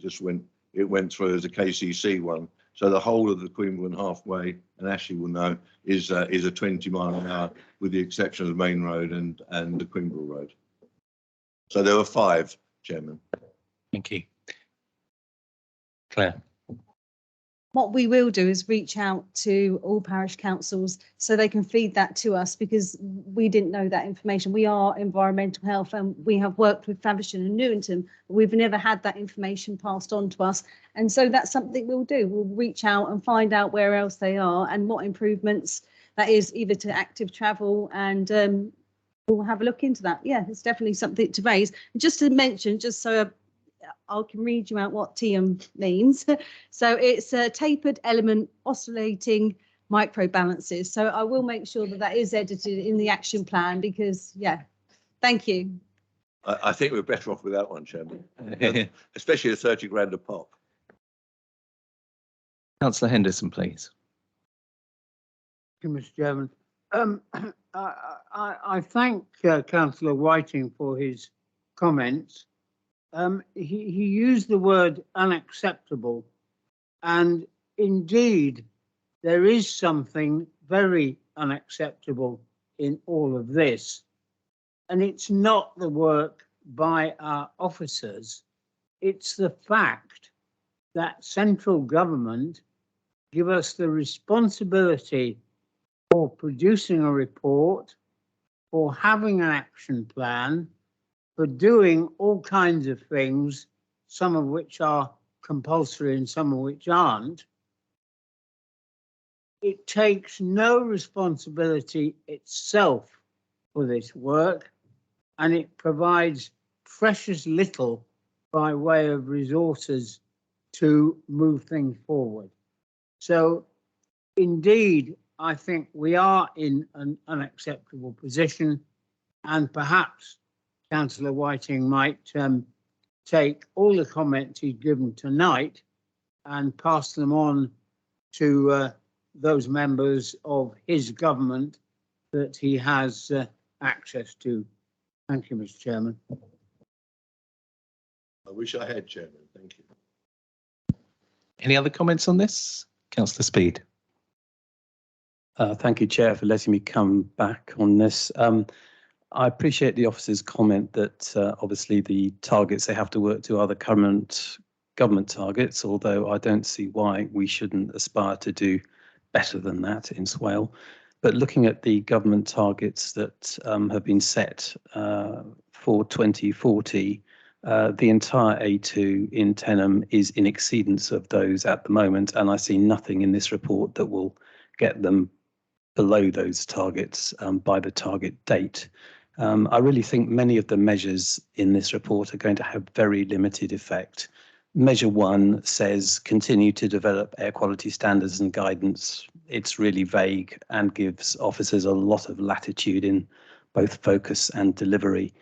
it went through as a KCC one. So the whole of the Queenborough and Halfway, and Ashley will know, is a 20-mile-an-hour, with the exception of the main road and the Queenborough road. So there were 5, Chairman. Thank you. Claire? What we will do is reach out to all parish councils so they can feed that to us, because we didn't know that information. We are environmental health and we have worked with Faversham and Newington, but we've never had that information passed on to us. And so that's something we'll do. We'll reach out and find out where else they are and what improvements that is, either to active travel, and we'll have a look into that. Yeah, it's definitely something to raise. Just to mention, just so I can read you out what TEOM means. So it's a tapered element oscillating microbalances. So I will make sure that is edited in the action plan, because, yeah, thank you. I think we're better off with that one, Chairman, especially a 30 grand a pop. Councillor Henderson, please. Thank you, Mr. Chairman. I thank Councillor Whiting for his comments. He used the word unacceptable, and indeed there is something very unacceptable in all of this, and it's not the work by our officers, it's the fact that central government give us the responsibility for producing a report, for having an action plan, for doing all kinds of things, some of which are compulsory and some of which aren't. It takes no responsibility itself for this work, and it provides precious little by way of resources to move things forward. So indeed, I think we are in an unacceptable position, and perhaps Councillor Whiting might take all the comments he's given tonight and pass them on to those members of his government that he has access to. Thank you, Mr. Chairman. I wish I had, Chairman. Thank you. Any other comments on this? Councillor Speed. Thank you, Chair, for letting me come back on this. I appreciate the officer's comment that obviously the targets they have to work to are the current government targets, although I don't see why we shouldn't aspire to do better than that in Swale. But looking at the government targets that have been set for 2040, the entire A2 in Tenham is in exceedance of those at the moment, and I see nothing in this report that will get them below those targets by the target date. I really think many of the measures in this report are going to have very limited effect. Measure 1 says continue to develop air quality standards and guidance. It's really vague and gives officers a lot of latitude in both focus and delivery.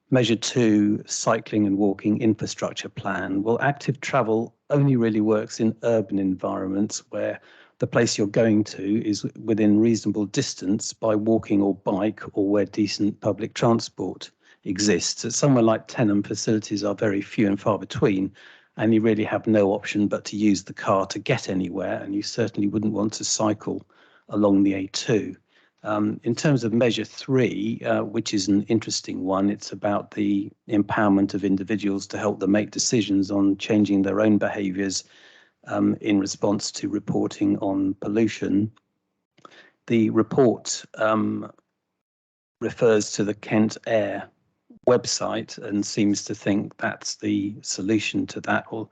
Measure 2, cycling and walking infrastructure plan. Well, active travel only really works in urban environments where the place you're going to is within reasonable distance by walking or bike, or where decent public transport exists. At somewhere like Tenham, facilities are very few and far between, and you really have no option but to use the car to get anywhere, and you certainly wouldn't want to cycle along the A2. In terms of measure 3, which is an interesting one, it's about the empowerment of individuals to help them make decisions on changing their own behaviours in response to reporting on pollution. The report refers to the Kent Air website and seems to think that's the solution to that. Well,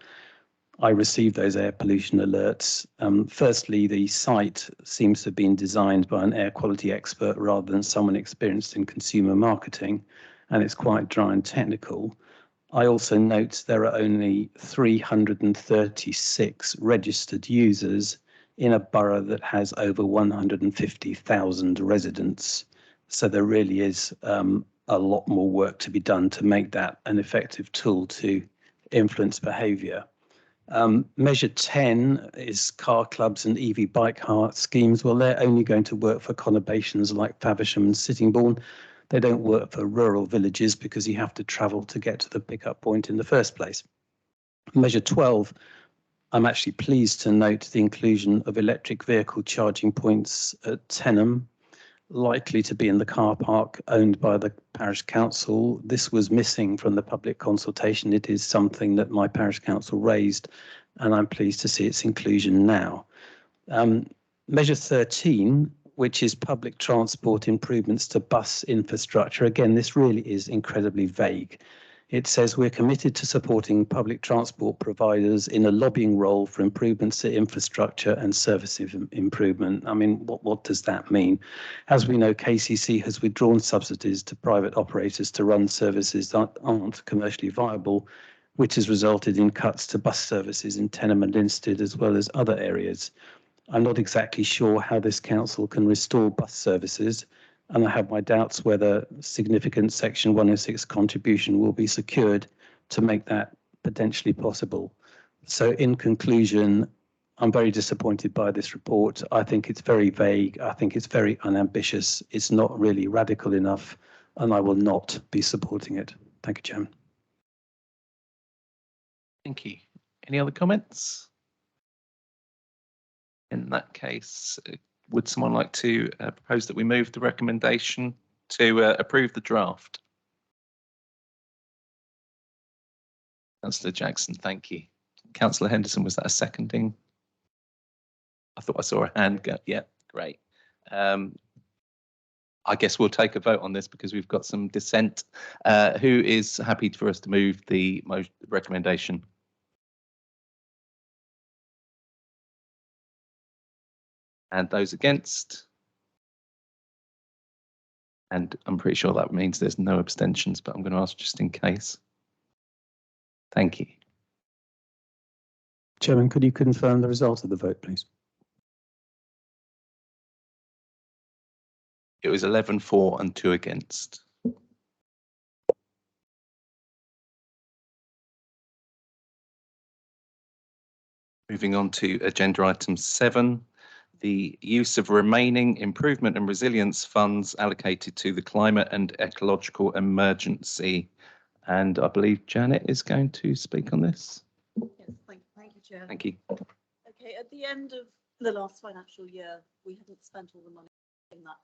I received those air pollution alerts. Firstly, the site seems to have been designed by an air quality expert rather than someone experienced in consumer marketing, and it's quite dry and technical. I also note there are only 336 registered users in a borough that has over 150,000 residents. So there really is a lot more work to be done to make that an effective tool to influence behaviour. Measure 10 is car clubs and EV bike hire schemes. Well, they're only going to work for conurbations like Faversham and Sittingbourne. They don't work for rural villages because you have to travel to get to the pickup point in the first place. Measure 12, I'm actually pleased to note the inclusion of electric vehicle charging points at Tenham, likely to be in the car park owned by the parish council. This was missing from the public consultation. It is something that my parish council raised, and I'm pleased to see its inclusion now. Measure 13, which is public transport improvements to bus infrastructure. Again, this really is incredibly vague. It says we're committed to supporting public transport providers in a lobbying role for improvements to infrastructure and service improvement. I mean, what does that mean? As we know, KCC has withdrawn subsidies to private operators to run services that aren't commercially viable, which has resulted in cuts to bus services in Tenham and Linstead, as well as other areas. I'm not exactly sure how this council can restore bus services, and I have my doubts whether significant Section 106 contribution will be secured to make that potentially possible. So in conclusion, I'm very disappointed by this report. I think it's very vague. I think it's very unambitious. It's not really radical enough, and I will not be supporting it. Thank you, Chairman. Thank you. Any other comments? In that case, would someone like to propose that we move the recommendation to approve the draft? Councillor Jackson, thank you. Councillor Henderson, was that a seconding? I thought I saw a hand go. Yeah, great. I guess we'll take a vote on this because we've got some dissent. Who is happy for us to move the recommendation? And those against? And I'm pretty sure that means there's no abstentions, but I'm going to ask just in case. Thank you. Chairman, could you confirm the result of the vote, please? It was 11 for and 2 against. Moving on to agenda item 7. The use of remaining improvement and resilience funds allocated to the climate and ecological emergency. And I believe Janet is going to speak on this. Yes, thank you, Chair. Thank you. Okay, at the end of the last financial year, we hadn't spent all the money in that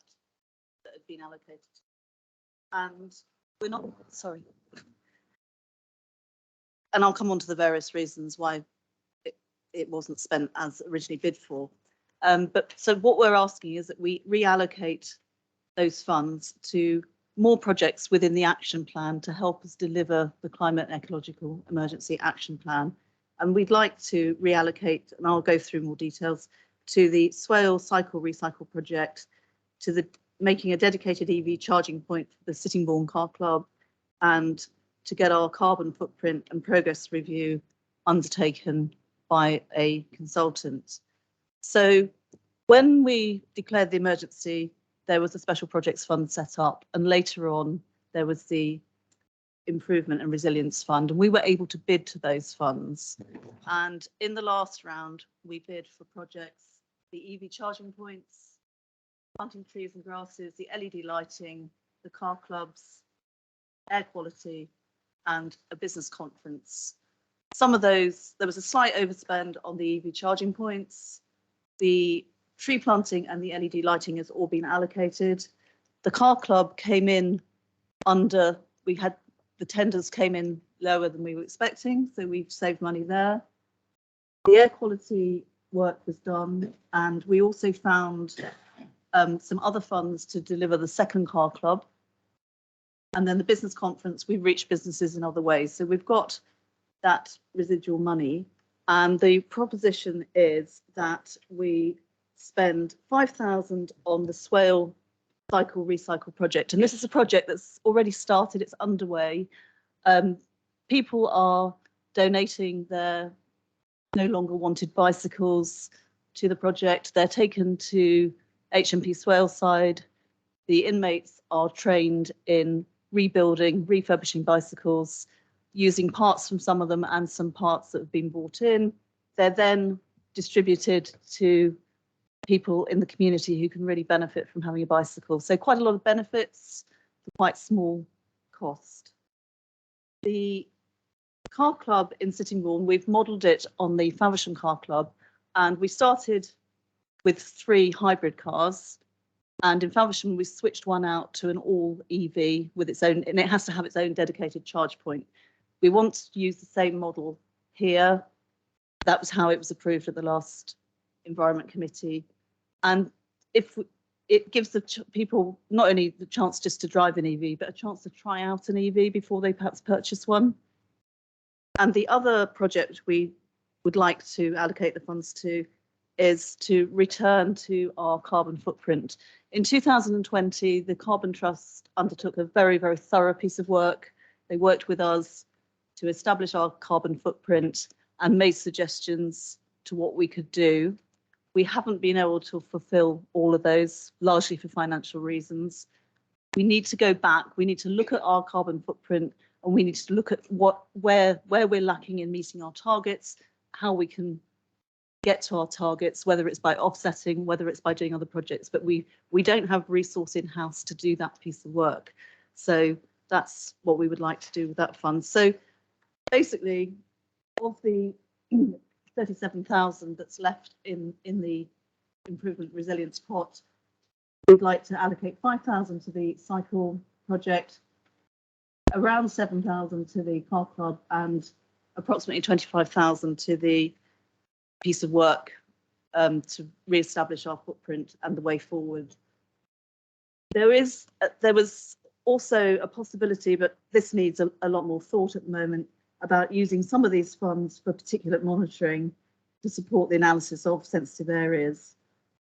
had been allocated and we're not, sorry. And I'll come on to the various reasons why it wasn't spent as originally bid for. But so what we're asking is that we reallocate those funds to more projects within the action plan to help us deliver the climate and ecological emergency action plan. And we'd like to reallocate, and I'll go through more details, to the Swale Cycle Recycle project, to the making a dedicated EV charging point for the Sittingbourne Car Club, and to get our carbon footprint and progress review undertaken by a consultant. So when we declared the emergency, there was a special projects fund set up, and later on there was the improvement and resilience fund, and we were able to bid to those funds. And in the last round, we bid for projects, the EV charging points, planting trees and grasses, the LED lighting, the car clubs, air quality, and a business conference. Some of those, there was a slight overspend on the EV charging points. The tree planting and the LED lighting has all been allocated. The car club came in under, the tenders came in lower than we were expecting, so we've saved money there. The air quality work was done, and we also found some other funds to deliver the second car club. And then the business conference, we've reached businesses in other ways. So we've got that residual money. And the proposition is that we spend 5,000 on the Swale Cycle Recycle project. And this is a project that's already started, it's underway. People are donating their no longer wanted bicycles to the project. They're taken to HMP Swaleside. The inmates are trained in rebuilding, refurbishing bicycles, using parts from some of them and some parts that have been bought in. They're then distributed to people in the community who can really benefit from having a bicycle. So quite a lot of benefits for quite small cost. The car club in Sittingbourne, we've modelled it on the Faversham Car Club, and we started with 3 hybrid cars. And in Faversham, we switched one out to an all EV with its own, and it has to have its own dedicated charge point. We want to use the same model here. That was how it was approved at the last Environment Committee. And if it gives the people not only the chance just to drive an EV, but a chance to try out an EV before they perhaps purchase one. And the other project we would like to allocate the funds to is to return to our carbon footprint. In 2020, the Carbon Trust undertook a very, very thorough piece of work. They worked with us to establish our carbon footprint and made suggestions to what we could do. We haven't been able to fulfill all of those, largely for financial reasons. We need to go back. We need to look at our carbon footprint, and we need to look at where we're lacking in meeting our targets, how we can get to our targets, whether it's by offsetting, whether it's by doing other projects, but we don't have resource in-house to do that piece of work. So that's what we would like to do with that fund. So basically, of the 37,000 that's left in the improvement resilience pot, we'd like to allocate 5,000 to the cycle project, around 7,000 to the car club, and approximately 25,000 to the piece of work to re-establish our footprint and the way forward. There was also a possibility, but this needs a lot more thought at the moment, about using some of these funds for particulate monitoring to support the analysis of sensitive areas.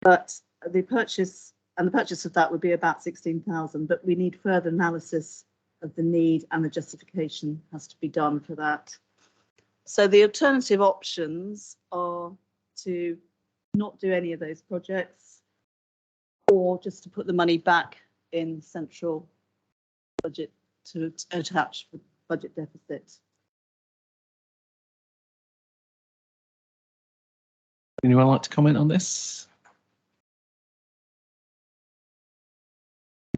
But the purchase of that would be about 16,000, but we need further analysis of the need, and the justification has to be done for that. So the alternative options are to not do any of those projects, or just to put the money back in central budget to attach the budget deficit. Anyone like to comment on this?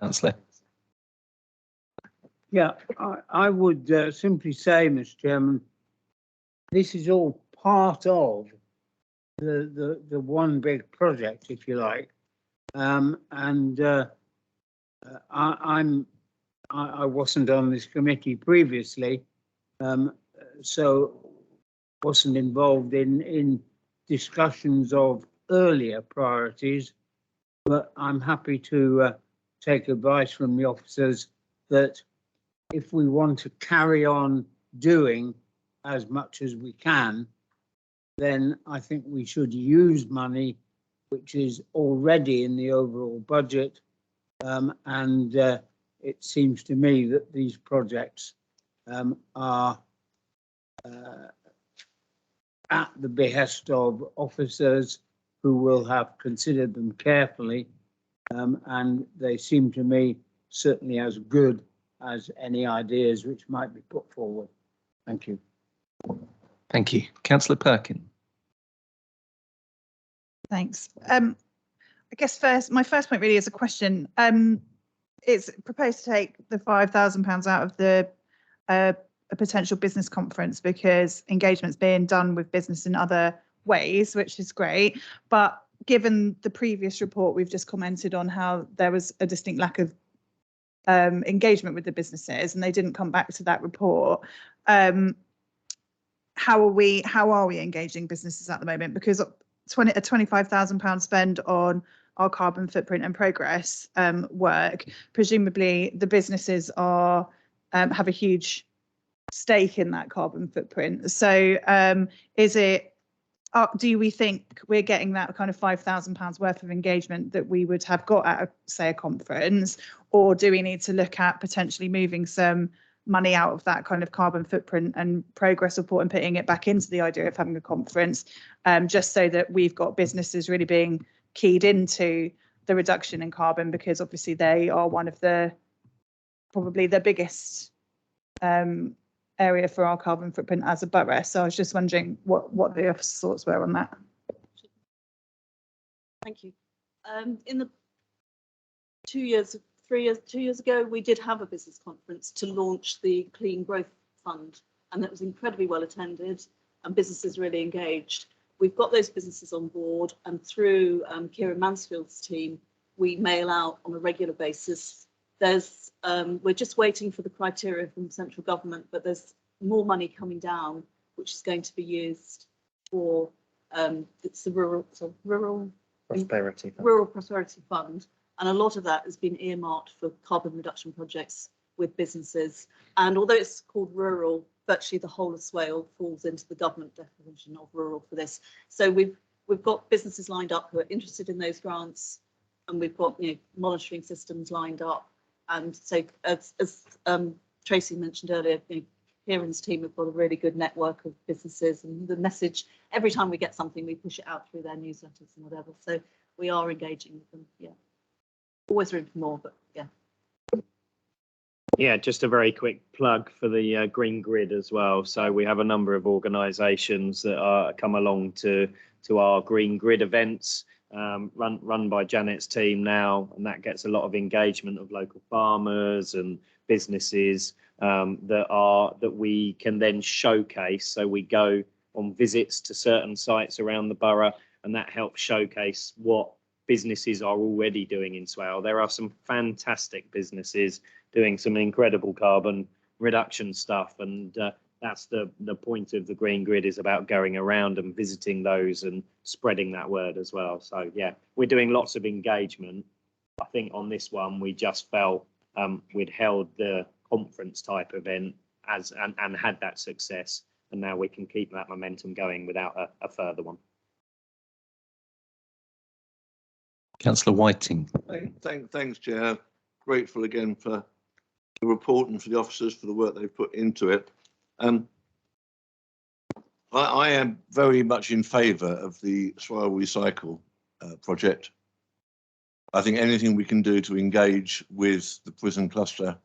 Councillor. Yeah, I would simply say, Mr. Chairman, this is all part of the one big project, if you like, and I'm I wasn't on this committee previously, so wasn't involved in discussions of earlier priorities, but I'm happy to take advice from the officers that if we want to carry on doing as much as we can, then I think we should use money which is already in the overall budget. And it seems to me that these projects are at the behest of officers who will have considered them carefully. And they seem to me certainly as good as any ideas which might be put forward. Thank you. Thank you. Councillor Perkin. Thanks. I guess my first point really is a question. It's proposed to take the £5,000 out of the a potential business conference because engagement's being done with business in other ways, which is great. But given the previous report, we've just commented on how there was a distinct lack of engagement with the businesses, and they didn't come back to that report. How are we engaging businesses at the moment? Because a £25,000 spend on our carbon footprint and progress work, presumably the businesses are have a huge stake in that carbon footprint. So do we think we're getting that kind of £5,000 worth of engagement that we would have got at, say, a conference, or do we need to look at potentially moving some money out of that kind of carbon footprint and progress report and putting it back into the idea of having a conference, just so that we've got businesses really being keyed into the reduction in carbon, because obviously they are one of the probably the biggest area for our carbon footprint as a borough. So I was just wondering what the officer's thoughts were on that. Thank you. In the 2 years ago, we did have a business conference to launch the Clean Growth Fund, and that was incredibly well attended and businesses really engaged. We've got those businesses on board, and through Kieran Mansfield's team, we mail out on a regular basis. We're just waiting for the criteria from central government, but there's more money coming down, which is going to be used for it's the rural prosperity fund, and a lot of that has been earmarked for carbon reduction projects with businesses. And although it's called rural, virtually the whole of Swale falls into the government definition of rural for this. So we've got businesses lined up who are interested in those grants, and we've got monitoring systems lined up. And so, as Tracy mentioned earlier, Kieran's team have got a really good network of businesses, and the message, every time we get something, we push it out through their newsletters and whatever. So we are engaging with them. Yeah, always room for more, but yeah. Yeah, just a very quick plug for the Green Grid as well. So we have a number of organisations that come along to our Green Grid events. Run by Janet's team now, and that gets a lot of engagement of local farmers and businesses that we can then showcase. So we go on visits to certain sites around the borough, and that helps showcase what businesses are already doing in Swale. There are some fantastic businesses doing some incredible carbon reduction stuff, and that's the point of the Green Grid, is about going around and visiting those and spreading that word as well. So yeah, we're doing lots of engagement. I think on this one, we just felt we'd held the conference type event and had that success, and now we can keep that momentum going without a further one. Councillor Whiting. Thanks, Chair. Grateful again for the report and for the officers for the work they've put into it. I am very much in favour of the Swale Recycle project. I think anything we can do to engage with the prison cluster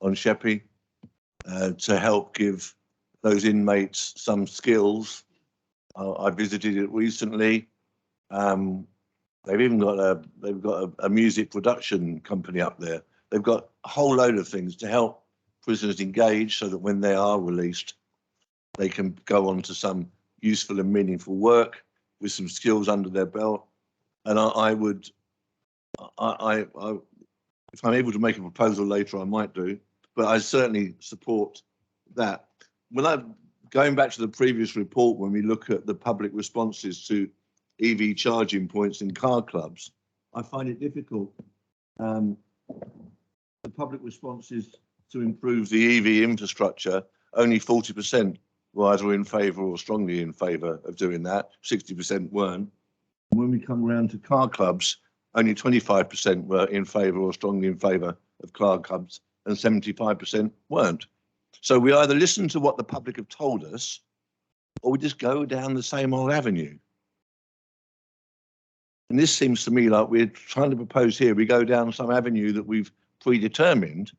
on Sheppey to help give those inmates some skills. I visited it recently. They've even got a music production company up there. They've got a whole load of things to help prisoners engage, so that when they are released, they can go on to some useful and meaningful work with some skills under their belt. And if I'm able to make a proposal later, I might do. but I certainly support that. When I'm going back to the previous report, when we look at the public responses to EV charging points in car clubs, I find it difficult. The public responses to improve the EV infrastructure, only 40% were either in favour or strongly in favour of doing that. 60% weren't. When we come around to car clubs, only 25% were in favour or strongly in favour of car clubs, and 75% weren't. So we either listen to what the public have told us, or we just go down the same old avenue. And this seems to me like we're trying to propose here, we go down some avenue that we've predetermined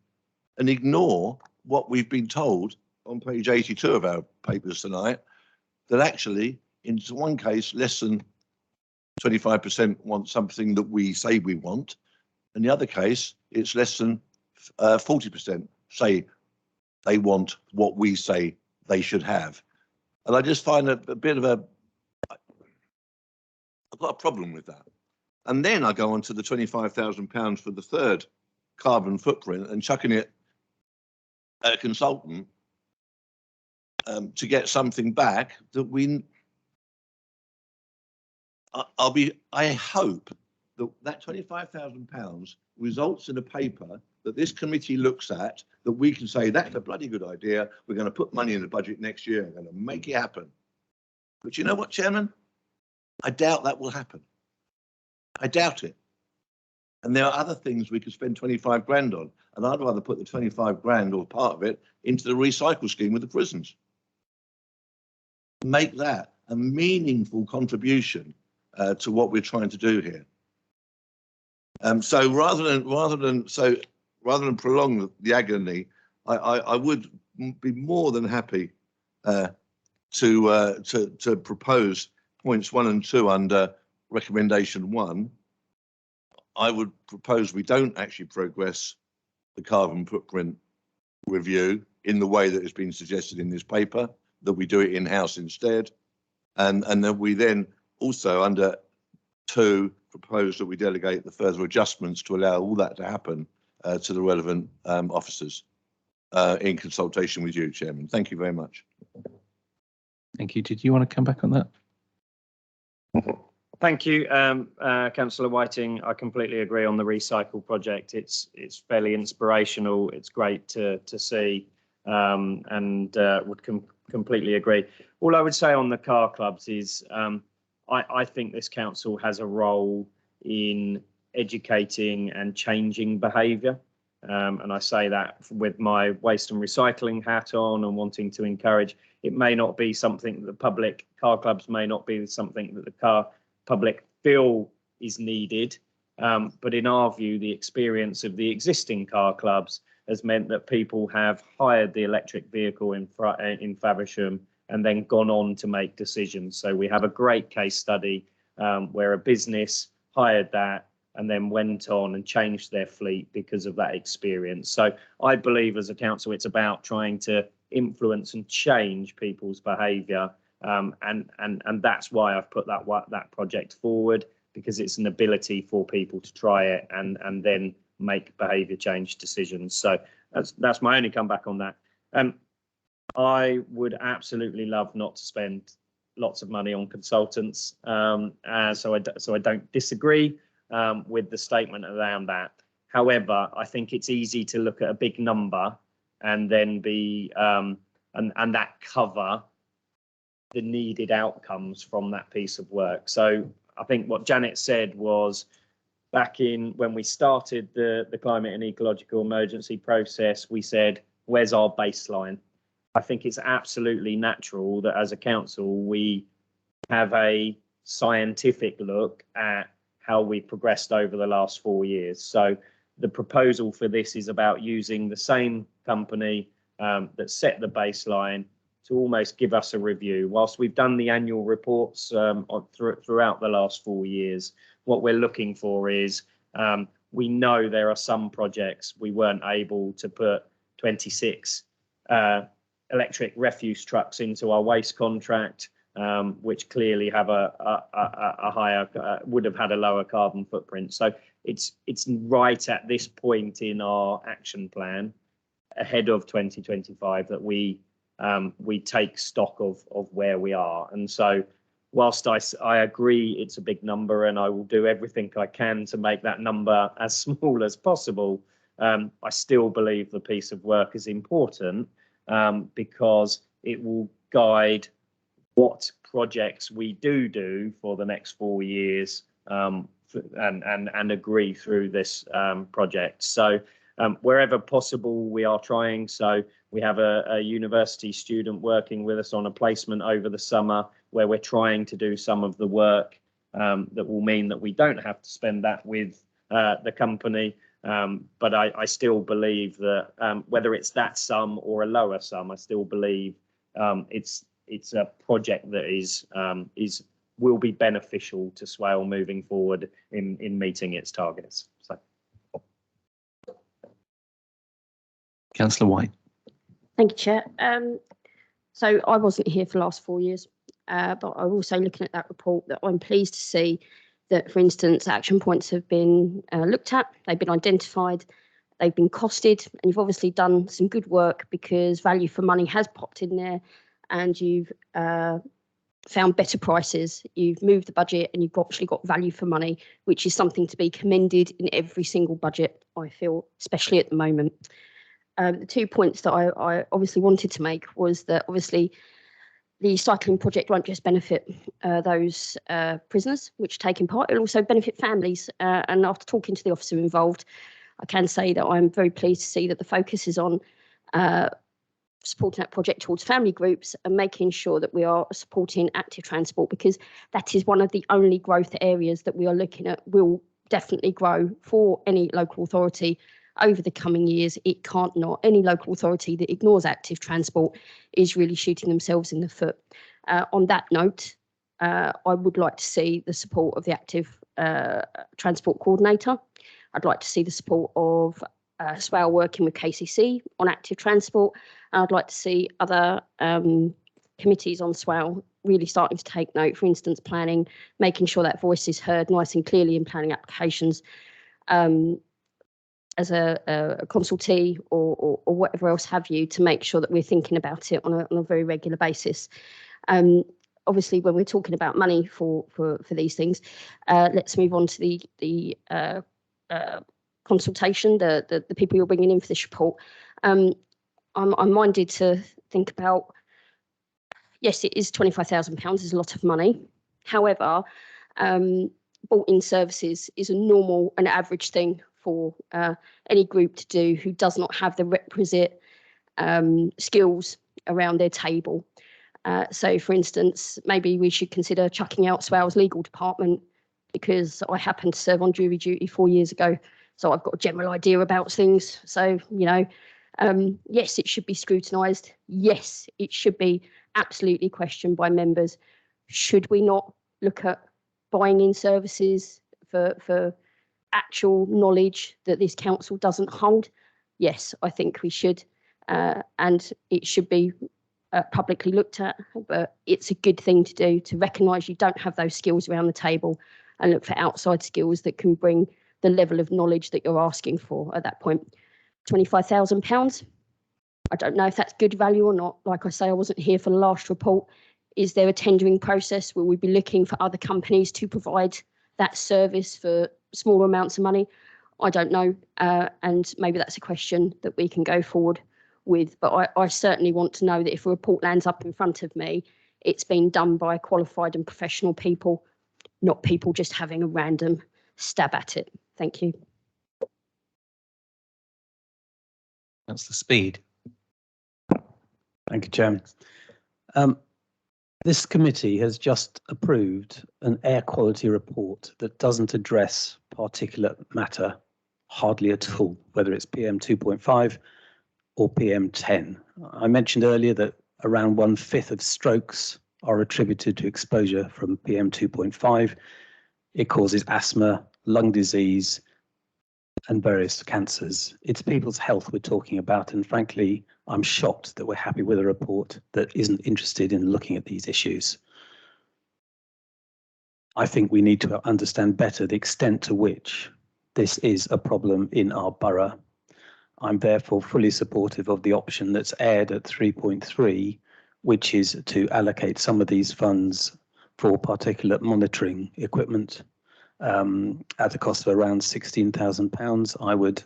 and ignore what we've been told on page 82 of our papers tonight, that actually, in one case, less than 25% want something that we say we want. In the other case, it's less than 40% say they want what we say they should have. And I just find a bit of a, I've got a problem with that. And then I go on to the £25,000 for the third carbon footprint and chucking it at a consultant to get something back that we, I hope that £25,000 results in a paper that this committee looks at, that we can say, that's a bloody good idea. We're going to put money in the budget next year. We're going to make it happen. But you know what, Chairman? I doubt that will happen. I doubt it. And there are other things we could spend 25 grand on. And I'd rather put the 25 grand or part of it into the recycle scheme with the prisons. Make that a meaningful contribution to what we're trying to do here. So rather than prolong the agony, I would be more than happy to propose points 1 and 2 under recommendation 1. I would propose we don't actually progress the carbon footprint review in the way that has been suggested in this paper, that we do it in-house instead, and that we then also under 2 propose that we delegate the further adjustments to allow all that to happen to the relevant officers in consultation with you, Chairman. Thank you very much. Thank you. Did you want to come back on that? Thank you, Councillor Whiting. I completely agree on the recycle project. It's fairly inspirational. It's great to see, and would completely agree. All I would say on the car clubs is I think this council has a role in educating and changing behaviour. And I say that with my waste and recycling hat on and wanting to encourage. It may not be something that the public, car clubs may not be something that the public feel is needed. But in our view, the experience of the existing car clubs has meant that people have hired the electric vehicle in Faversham and then gone on to make decisions. So we have a great case study where a business hired that and then went on and changed their fleet because of that experience. So I believe as a council, it's about trying to influence and change people's behaviour. And that's why I've put that project forward, because it's an ability for people to try it and then make behaviour change decisions. So that's my only comeback on that. I would absolutely love not to spend lots of money on consultants. So I don't disagree with the statement around that. However, I think it's easy to look at a big number and then be and that cover the needed outcomes from that piece of work. So I think what Janet said was, back in when we started the climate and ecological emergency process, we said, where's our baseline? I think it's absolutely natural that as a council, we have a scientific look at how we progressed over the last 4 years. So the proposal for this is about using the same company that set the baseline to almost give us a review. Whilst we've done the annual reports throughout the last 4 years, what we're looking for is, we know there are some projects we weren't able to put 26 electric refuse trucks into our waste contract, which clearly have a higher, would have had a lower carbon footprint. So it's right at this point in our action plan ahead of 2025 that we take stock of where we are. And so whilst I agree it's a big number and I will do everything I can to make that number as small as possible, I still believe the piece of work is important because it will guide what projects we do for the next 4 years and agree through this project. So wherever possible, we are trying. So we have a university student working with us on a placement over the summer where we're trying to do some of the work that will mean that we don't have to spend that with the company. But I still believe that whether it's that sum or a lower sum, I still believe it's a project that will be beneficial to Swale moving forward in meeting its targets. So. Councillor White. Thank you, Chair. So I wasn't here for the last 4 years, but I'm also looking at that report that I'm pleased to see that, for instance, action points have been looked at, they've been identified, they've been costed, and you've obviously done some good work because value for money has popped in there and you've found better prices, you've moved the budget and you've actually got value for money, which is something to be commended in every single budget, I feel, especially at the moment. The 2 points that I obviously wanted to make was that obviously the cycling project won't just benefit those prisoners which are taking part, it'll also benefit families. And after talking to the officer involved, I can say that I'm very pleased to see that the focus is on supporting that project towards family groups and making sure that we are supporting active transport, because that is one of the only growth areas that we are looking at will definitely grow for any local authority over the coming years. It can't not. Any local authority that ignores active transport is really shooting themselves in the foot. On that note, I would like to see the support of the active transport coordinator. I'd like to see the support of Swale working with KCC on active transport. And I'd like to see other committees on Swale really starting to take note, for instance, planning, making sure that voice is heard nice and clearly in planning applications. As a consultee or whatever else have you, to make sure that we're thinking about it on a very regular basis. Obviously, when we're talking about money for these things, let's move on to the consultation, the people you're bringing in for this report. I'm minded to think about, yes, it is £25,000, is a lot of money. However, bought-in services is a normal and average thing for any group to do who does not have the requisite skills around their table. So, for instance, maybe we should consider chucking out Swale's legal department, because I happened to serve on jury duty 4 years ago, so I've got a general idea about things. So, you know, yes, it should be scrutinised. Yes, it should be absolutely questioned by members. Should we not look at buying in services for actual knowledge that this council doesn't hold? Yes, I think we should, and it should be publicly looked at. But it's a good thing to do, to recognise you don't have those skills around the table and look for outside skills that can bring the level of knowledge that you're asking for at that point. £25,000. I don't know if that's good value or not. Like I say, I wasn't here for the last report. Is there a tendering process? Will we be looking for other companies to provide that service for smaller amounts of money? I don't know. And maybe that's a question that we can go forward with. But I certainly want to know that if a report lands up in front of me, it's been done by qualified and professional people, not people just having a random stab at it. Thank you. That's the speed. Thank you, Chairman. This committee has just approved an air quality report that doesn't address particulate matter hardly at all, whether it's PM 2.5 or PM 10. I mentioned earlier that around 1/5 of strokes are attributed to exposure from PM 2.5. It causes asthma, lung disease, and various cancers. It's people's health we're talking about, and frankly, I'm shocked that we're happy with a report that isn't interested in looking at these issues. I think we need to understand better the extent to which this is a problem in our borough. I'm therefore fully supportive of the option that's aired at 3.3, which is to allocate some of these funds for particulate monitoring equipment at a cost of around £16,000. I would,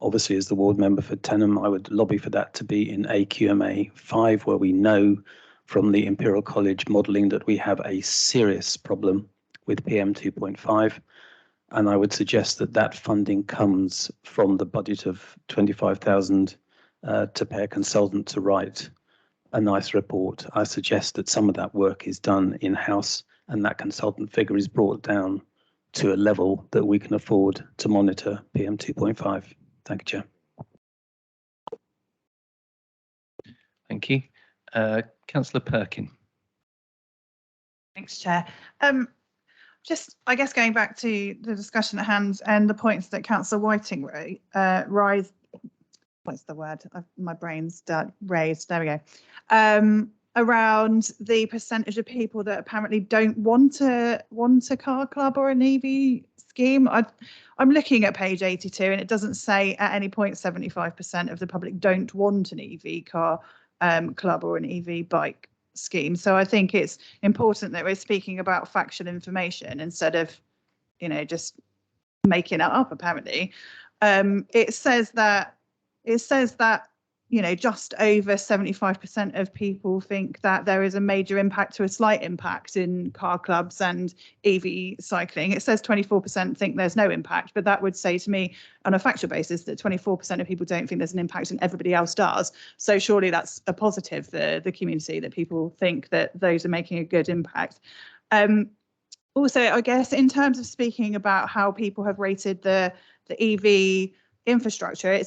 obviously, as the ward member for Tenham, I would lobby for that to be in AQMA 5, where we know from the Imperial College modelling that we have a serious problem with PM 2.5. And I would suggest that that funding comes from the budget of 25,000 to pay a consultant to write a nice report. I suggest that some of that work is done in-house and that consultant figure is brought down to a level that we can afford to monitor PM 2.5. Thank you, Chair. Thank you. Councillor Perkin. Thanks, Chair. Just, I guess, going back to the discussion at hand and the points that Councillor Whiting raised, what's the word? My brain's raised. There we go. Around the percentage of people that apparently don't want a car club or an EV scheme. I'm looking at page 82, and it doesn't say at any point 75% of the public don't want an EV car club or an EV bike scheme. So I think it's important that we're speaking about factual information instead of, just making it up. Apparently, it says that just over 75% of people think that there is a major impact to a slight impact in car clubs and EV cycling. It says 24% think there's no impact, but that would say to me on a factual basis that 24% of people don't think there's an impact and everybody else does. So surely that's a positive for the community, that people think that those are making a good impact. Also, I guess in terms of speaking about how people have rated the EV infrastructure,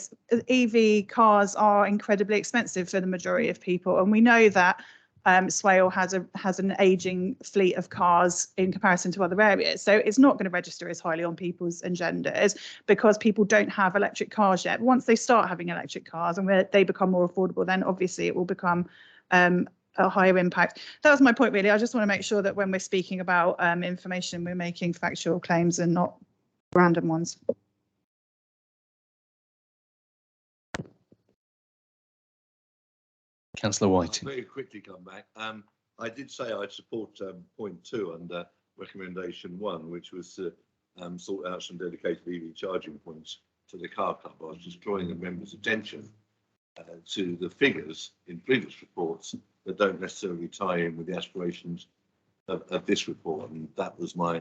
EV cars are incredibly expensive for the majority of people, and we know that Swale has an aging fleet of cars in comparison to other areas, so it's not going to register as highly on people's agendas because people don't have electric cars yet. Once they start having electric cars and they become more affordable, then obviously it will become a higher impact. That was my point, really. I just want to make sure that when we're speaking about information, we're making factual claims and not random ones. Councillor Whiting. I'll very quickly come back. I did say I'd support point 2 under recommendation 1, which was to sort out some dedicated EV charging points to the car club. I was just drawing the members' attention to the figures in previous reports that don't necessarily tie in with the aspirations of this report, and that was my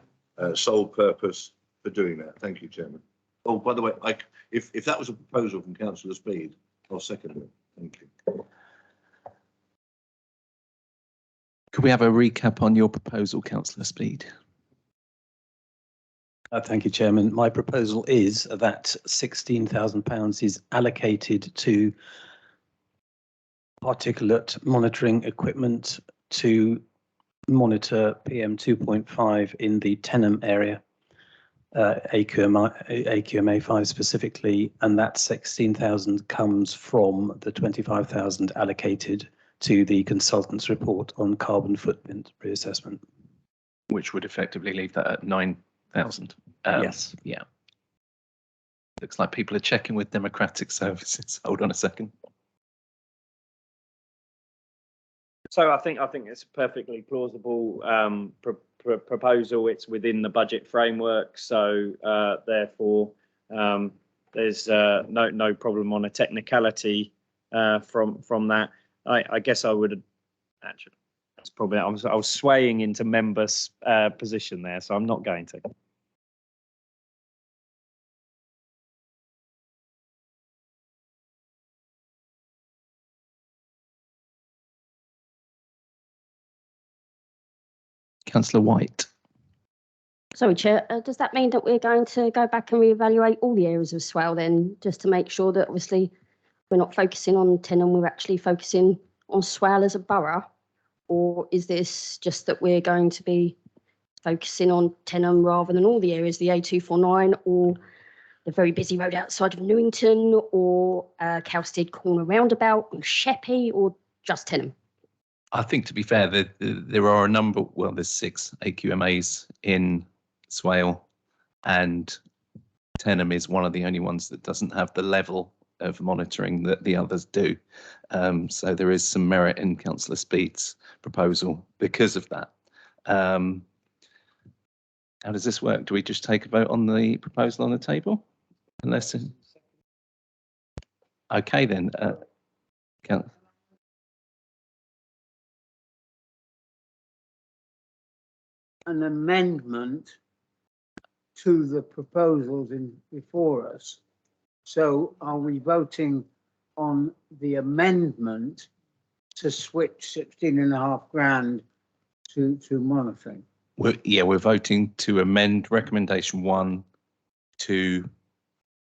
sole purpose for doing that. Thank you, Chairman. Oh, by the way, if that was a proposal from Councillor Speed, I'll second it. Thank you. Could we have a recap on your proposal, Councillor Speed? Thank you, Chairman. My proposal is that £16,000 is allocated to particulate monitoring equipment to monitor PM 2.5 in the Tenham area, AQMA 5 specifically, and that 16,000 comes from the 25,000 allocated to the consultant's report on carbon footprint reassessment. Which would effectively leave that at 9,000. Yes. Yeah. Looks like people are checking with Democratic Services. Hold on a second. So I think it's a perfectly plausible proposal. It's within the budget framework, so therefore there's no problem on a technicality from that. I guess I would actually. That's probably I was swaying into members' position there, so I'm not going to. Councillor White. Sorry, Chair. Does that mean that we're going to go back and reevaluate all the areas of Swale then, just to make sure that obviously we're not focusing on Tenham, we're actually focusing on Swale as a borough? Or is this just that we're going to be focusing on Tenham rather than all the areas, the A249 or the very busy road outside of Newington or Cowstead Corner Roundabout or Sheppey, or just Tenham? I think, to be fair, there are a number, well, there's 6 AQMAs in Swale, and Tenham is one of the only ones that doesn't have the level of monitoring that the others do. So there is some merit in Councillor Speed's proposal because of that. How does this work? Do we just take a vote on the proposal on the table? Unless, okay then. An amendment to the proposals before us. So are we voting on the amendment to switch 16.5 grand to monitoring? We're voting to amend recommendation 1 to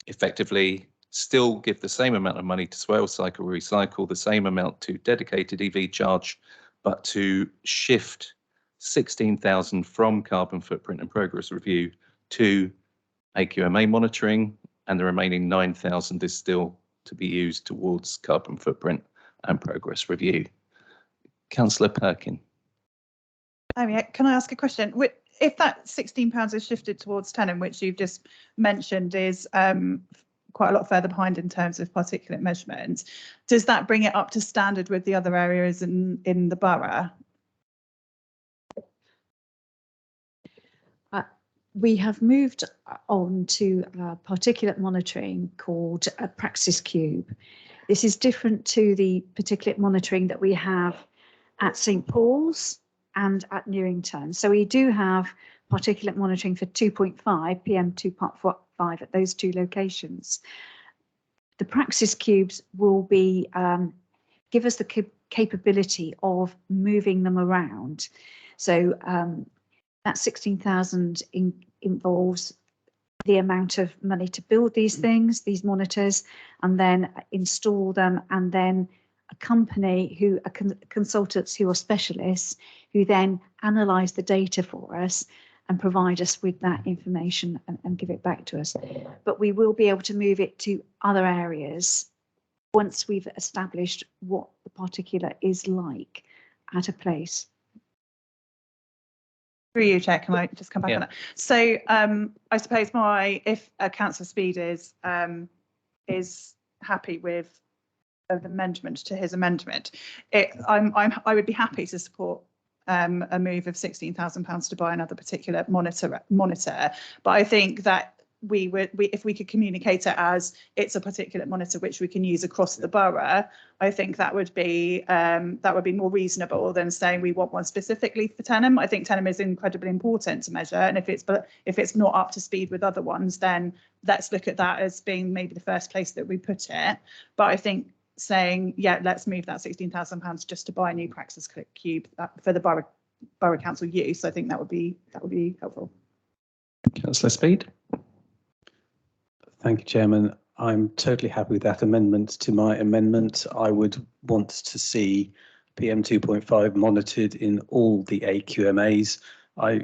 effectively still give the same amount of money to Swale Cycle Recycle, the same amount to dedicated EV charge, but to shift 16,000 from carbon footprint and progress review to AQMA monitoring, and the remaining 9,000 is still to be used towards carbon footprint and progress review. Councillor Perkin. Can I ask a question? If that £16 is shifted towards Tenham, which you've just mentioned is quite a lot further behind in terms of particulate measurements, does that bring it up to standard with the other areas in the borough? We have moved on to particulate monitoring called Praxis Cube. This is different to the particulate monitoring that we have at St Paul's and at Newington. So we do have particulate monitoring for 2.5, PM 2.5 at those two locations. The Praxis Cubes will be give us the capability of moving them around. So that 16,000 involves the amount of money to build these things, these monitors, and then install them, and then a company who are consultants who are specialists who then analyse the data for us and provide us with that information and give it back to us. But we will be able to move it to other areas once we've established what the particulate is like at a place. Through you, Chair, can I just come back on that? So I suppose if Councillor Speed is happy with an amendment to his amendment, I would be happy to support a move of £16,000 to buy another particular monitor. But I think that if we could communicate it as it's a particular monitor which we can use across the borough, I think that would be more reasonable than saying we want one specifically for Tenham. I think Tenham is incredibly important to measure, and if it's not up to speed with other ones, then let's look at that as being maybe the first place that we put it. But I think saying let's move that £16,000 just to buy a new Praxis Cube for the borough council use, I think that would be helpful. Councillor Speed. Thank you, Chairman. I'm totally happy with that amendment to my amendment. I would want to see PM 2.5 monitored in all the AQMAs. I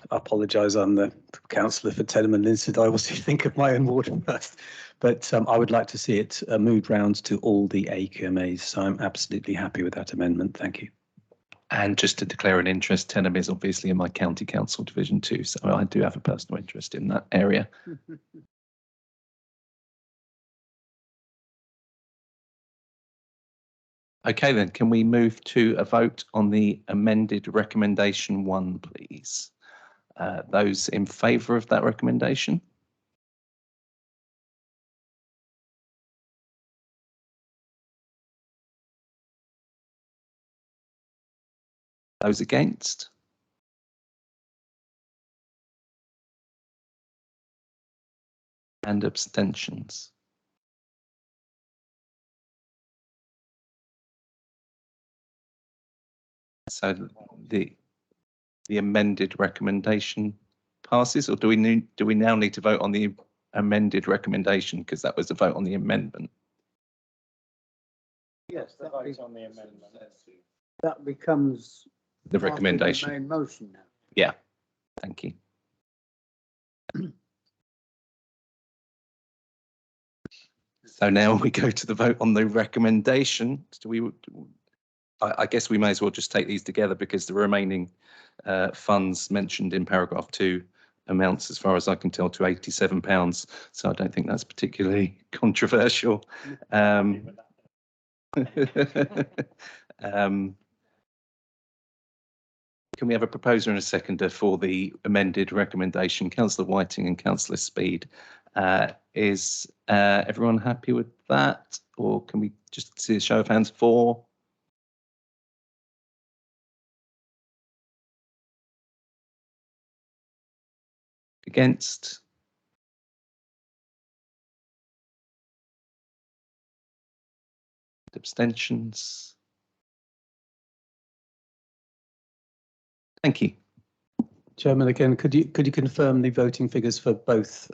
apologise, I'm the councillor for Tenham and Linstead. I also think of my own ward first, but I would like to see it moved round to all the AQMAs. So I'm absolutely happy with that amendment. Thank you. And just to declare an interest, Tenham is obviously in my county council division too, so I do have a personal interest in that area. Okay, then can we move to a vote on the amended recommendation 1, please? Those in favour of that recommendation? Those against? And abstentions? So the amended recommendation passes, or do we now need to vote on the amended recommendation, because that was a vote on the amendment? Yes, The vote on the amendment. that becomes The part of recommendation. the main motion now. Yeah, thank you. So now we go to the vote on the recommendation. I guess we may as well just take these together, because the remaining funds mentioned in paragraph 2 amounts, as far as I can tell, to £87. So I don't think that's particularly controversial. Can we have a proposer and a seconder for the amended recommendation? Councillor Whiting and Councillor Speed. Is everyone happy with that? Or can we just see a show of hands for? Against? Abstentions? Thank you. Chairman, again, could you confirm the voting figures for both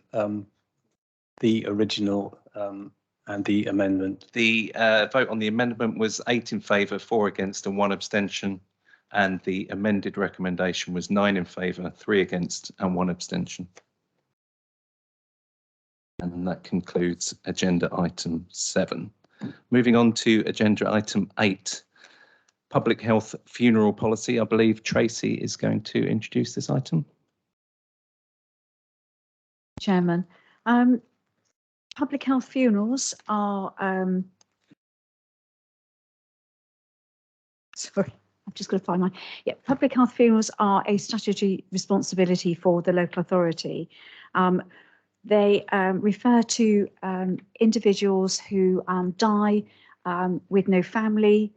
the original and the amendment? The vote on the amendment was 8 in favour, 4 against and 1 abstention. And the amended recommendation was 9 in favour, 3 against and 1 abstention. And that concludes agenda item 7. Moving on to agenda item 8, public health funeral policy. I believe Tracy is going to introduce this item. Chairman, public health funerals are, sorry, I've just got to find mine. Yeah, public health funerals are a statutory responsibility for the local authority. They refer to individuals who die with no family,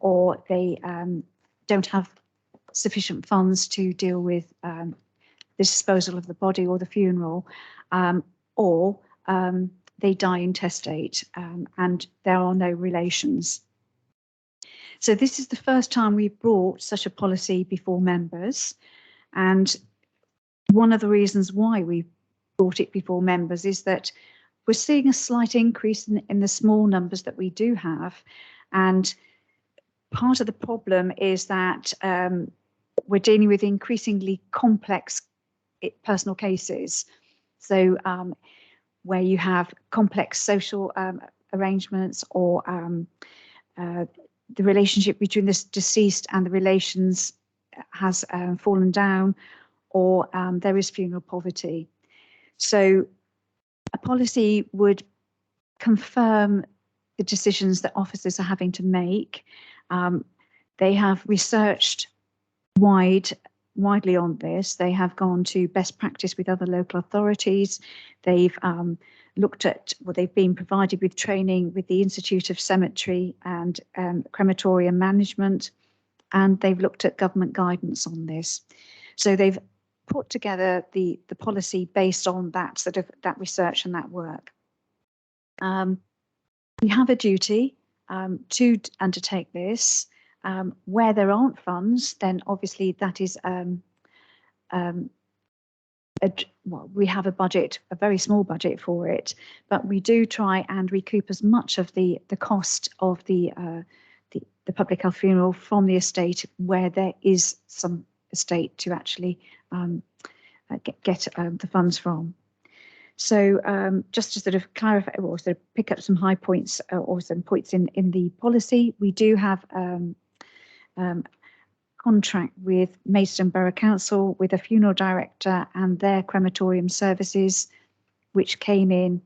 or they don't have sufficient funds to deal with the disposal of the body or the funeral, or they die intestate and there are no relations. So this is the first time we've brought such a policy before members, and one of the reasons why we brought it before members is that we're seeing a slight increase in the small numbers that we do have, and part of the problem is that we're dealing with increasingly complex personal cases. So where you have complex social arrangements, or the relationship between the deceased and the relations has fallen down, or there is funeral poverty. So a policy would confirm the decisions that officers are having to make. They have researched widely on this. They have gone to best practice with other local authorities. They've looked at, well, they've been provided with training with the Institute of Cemetery and Crematorium Management, and they've looked at government guidance on this. So they've put together the policy based on that that research and that work. We have a duty to undertake this. Where there aren't funds, then obviously that is well, we have a budget, a very small budget for it, but we do try and recoup as much of the cost of the public health funeral from the estate where there is some estate to actually get the funds from. So just to sort of clarify, or sort of pick up some high points or some points in the policy, we do have contract with Maidstone Borough Council with a funeral director and their crematorium services, which came in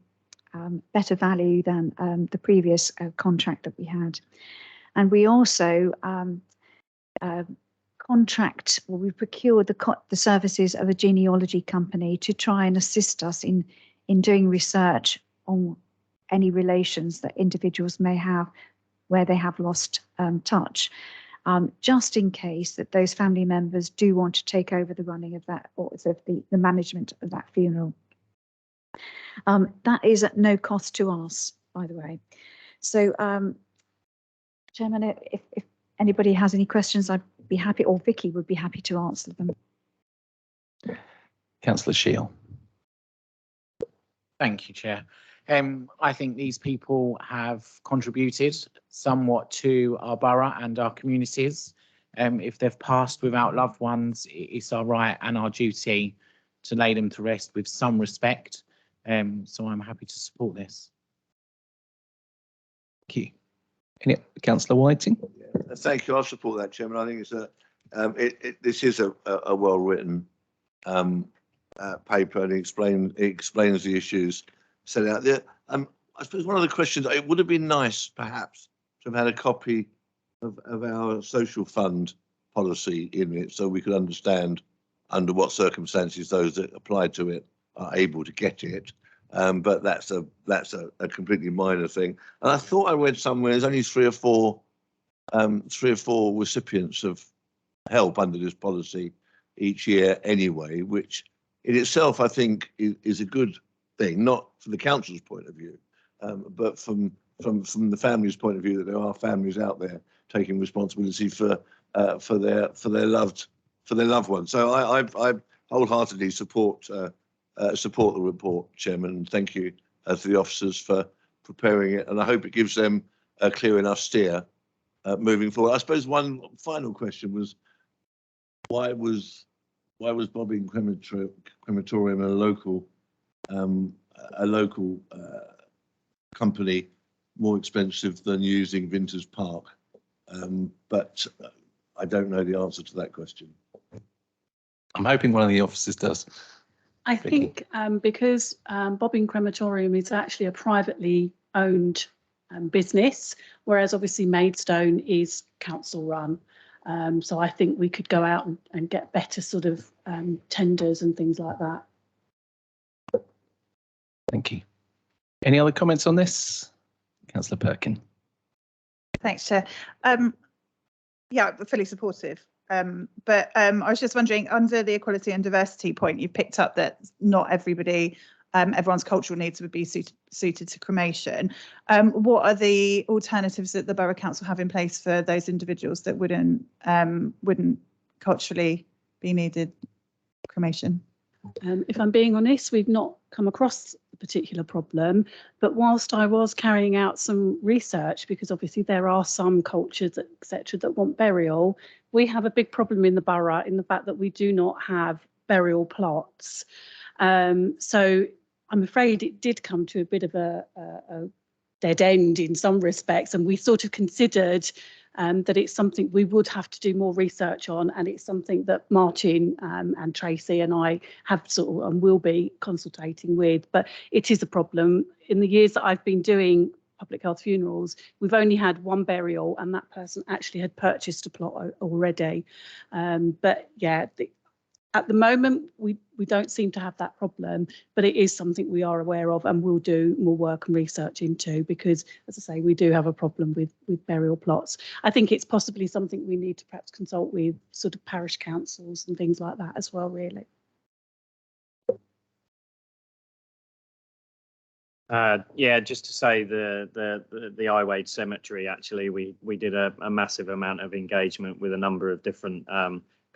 better value than the previous contract that we had. And we also contract, or we procured the services of a genealogy company to try and assist us in doing research on any relations that individuals may have where they have lost touch. Just in case that those family members do want to take over the running of that, or sort of the management of that funeral. That is at no cost to us, by the way. So, Chairman, if anybody has any questions, I'd be happy, or Vicky would be happy to answer them. Councillor Shield. Thank you, Chair. I think these people have contributed somewhat to our borough and our communities. If they've passed without loved ones, it's our right and our duty to lay them to rest with some respect. So I'm happy to support this. Thank you. Councillor Whiting? Thank you. I'll support that, Chairman. I think it's this is a well-written paper, and it explains the issues set out there. I suppose one of the questions, it would have been nice perhaps to have had a copy of our social fund policy in it, so we could understand under what circumstances those that apply to it are able to get it. But that's a completely minor thing. And I thought I read somewhere there's only three or four recipients of help under this policy each year anyway, which in itself I think is a good thing, not from the council's point of view, but from the family's point of view, that there are families out there taking responsibility for their loved ones. So I wholeheartedly support the report, Chairman, and thank you to the officers for preparing it, and I hope it gives them a clear enough steer moving forward. I suppose one final question was, why was Bobbing Crematorium a local company more expensive than using Vinters Park? But I don't know the answer to that question. I'm hoping one of the officers does. I Vicky. think because Bobbing Crematorium is actually a privately owned business, whereas obviously Maidstone is council run. So I think we could go out and get better sort of tenders and things like that. Thank you. Any other comments on this? Councillor Perkin. Thanks, Chair. Yeah, fully supportive. But I was just wondering, under the equality and diversity point, you picked up that not everyone's cultural needs would be suited to cremation. What are the alternatives that the Borough Council have in place for those individuals that wouldn't culturally be needed cremation? If I'm being honest, we've not come across a particular problem, but whilst I was carrying out some research, because obviously there are some cultures, etc., that want burial, we have a big problem in the borough in the fact that we do not have burial plots. So I'm afraid it did come to a bit of a dead end in some respects, and we sort of considered that it's something we would have to do more research on, and it's something that Martin and Tracy and I have sort of and will be consultating with. But it is a problem. In the years that I've been doing public health funerals, we've only had one burial, and that person actually had purchased a plot already. But yeah, at the moment, we don't seem to have that problem, but it is something we are aware of and will do more work and research into, because, as I say, we do have a problem with burial plots. I think it's possibly something we need to perhaps consult with sort of parish councils and things like that as well, really. Yeah, just to say the Iwade Cemetery, actually, we did a massive amount of engagement with a number of different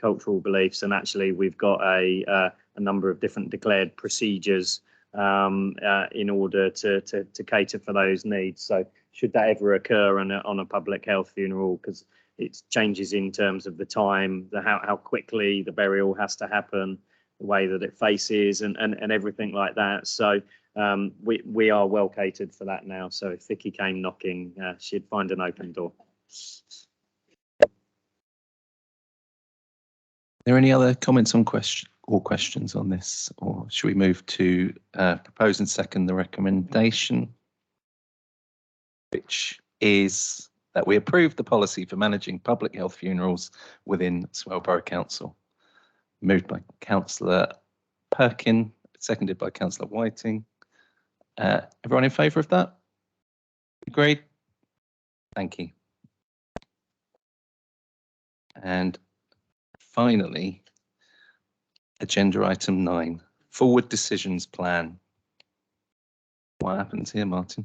cultural beliefs, and actually we've got a number of different declared procedures in order to cater for those needs. So should that ever occur on a public health funeral, because it changes in terms of the time, how quickly the burial has to happen, the way that it faces, and everything like that. So we are well catered for that now. So if Vicky came knocking, she'd find an open door. Are there any other comments on questions on this, or should we move to propose and second the recommendation, which is that we approve the policy for managing public health funerals within Swale Borough Council? Moved by Councillor Perkin, seconded by Councillor Whiting. Everyone in favour of that? Agreed? Thank you. And finally, agenda item 9, forward decisions plan. What happens here, Martin?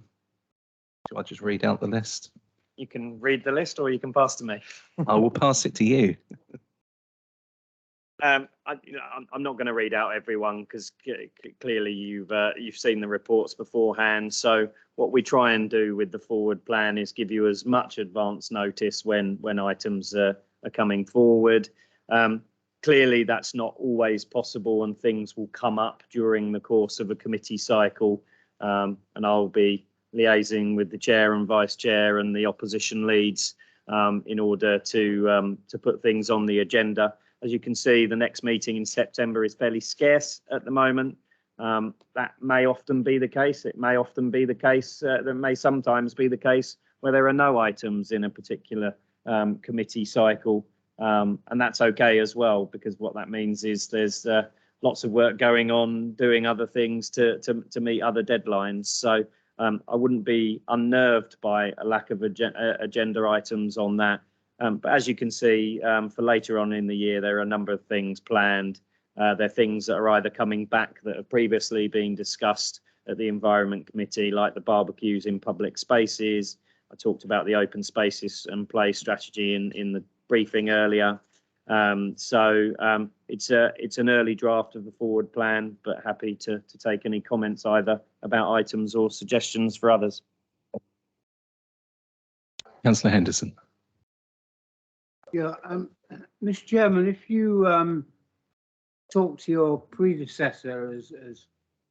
Do I just read out the list? You can read the list, or you can pass to me. I will pass it to you. I'm not going to read out everyone, because clearly you've seen the reports beforehand. So what we try and do with the forward plan is give you as much advance notice when items are coming forward. Clearly, that's not always possible, and things will come up during the course of a committee cycle. And I'll be liaising with the chair and vice chair and the opposition leads in order to put things on the agenda. as you can see, the next meeting in September is fairly scarce at the moment. That may often be the case. It may often be the case. There may sometimes be the case where there are no items in a particular committee cycle. And that's okay as well, because what that means is there's lots of work going on, doing other things to meet other deadlines. So I wouldn't be unnerved by a lack of agenda items on that. But as you can see, for later on in the year, there are a number of things planned. There are things that are either coming back that have previously been discussed at the Environment Committee, like the barbecues in public spaces. I talked about the open spaces and play strategy in the briefing earlier. It's an early draft of the forward plan, but happy to take any comments either about items or suggestions for others. Councillor Henderson. Yeah, Mr. Chairman, if you talk to your predecessor as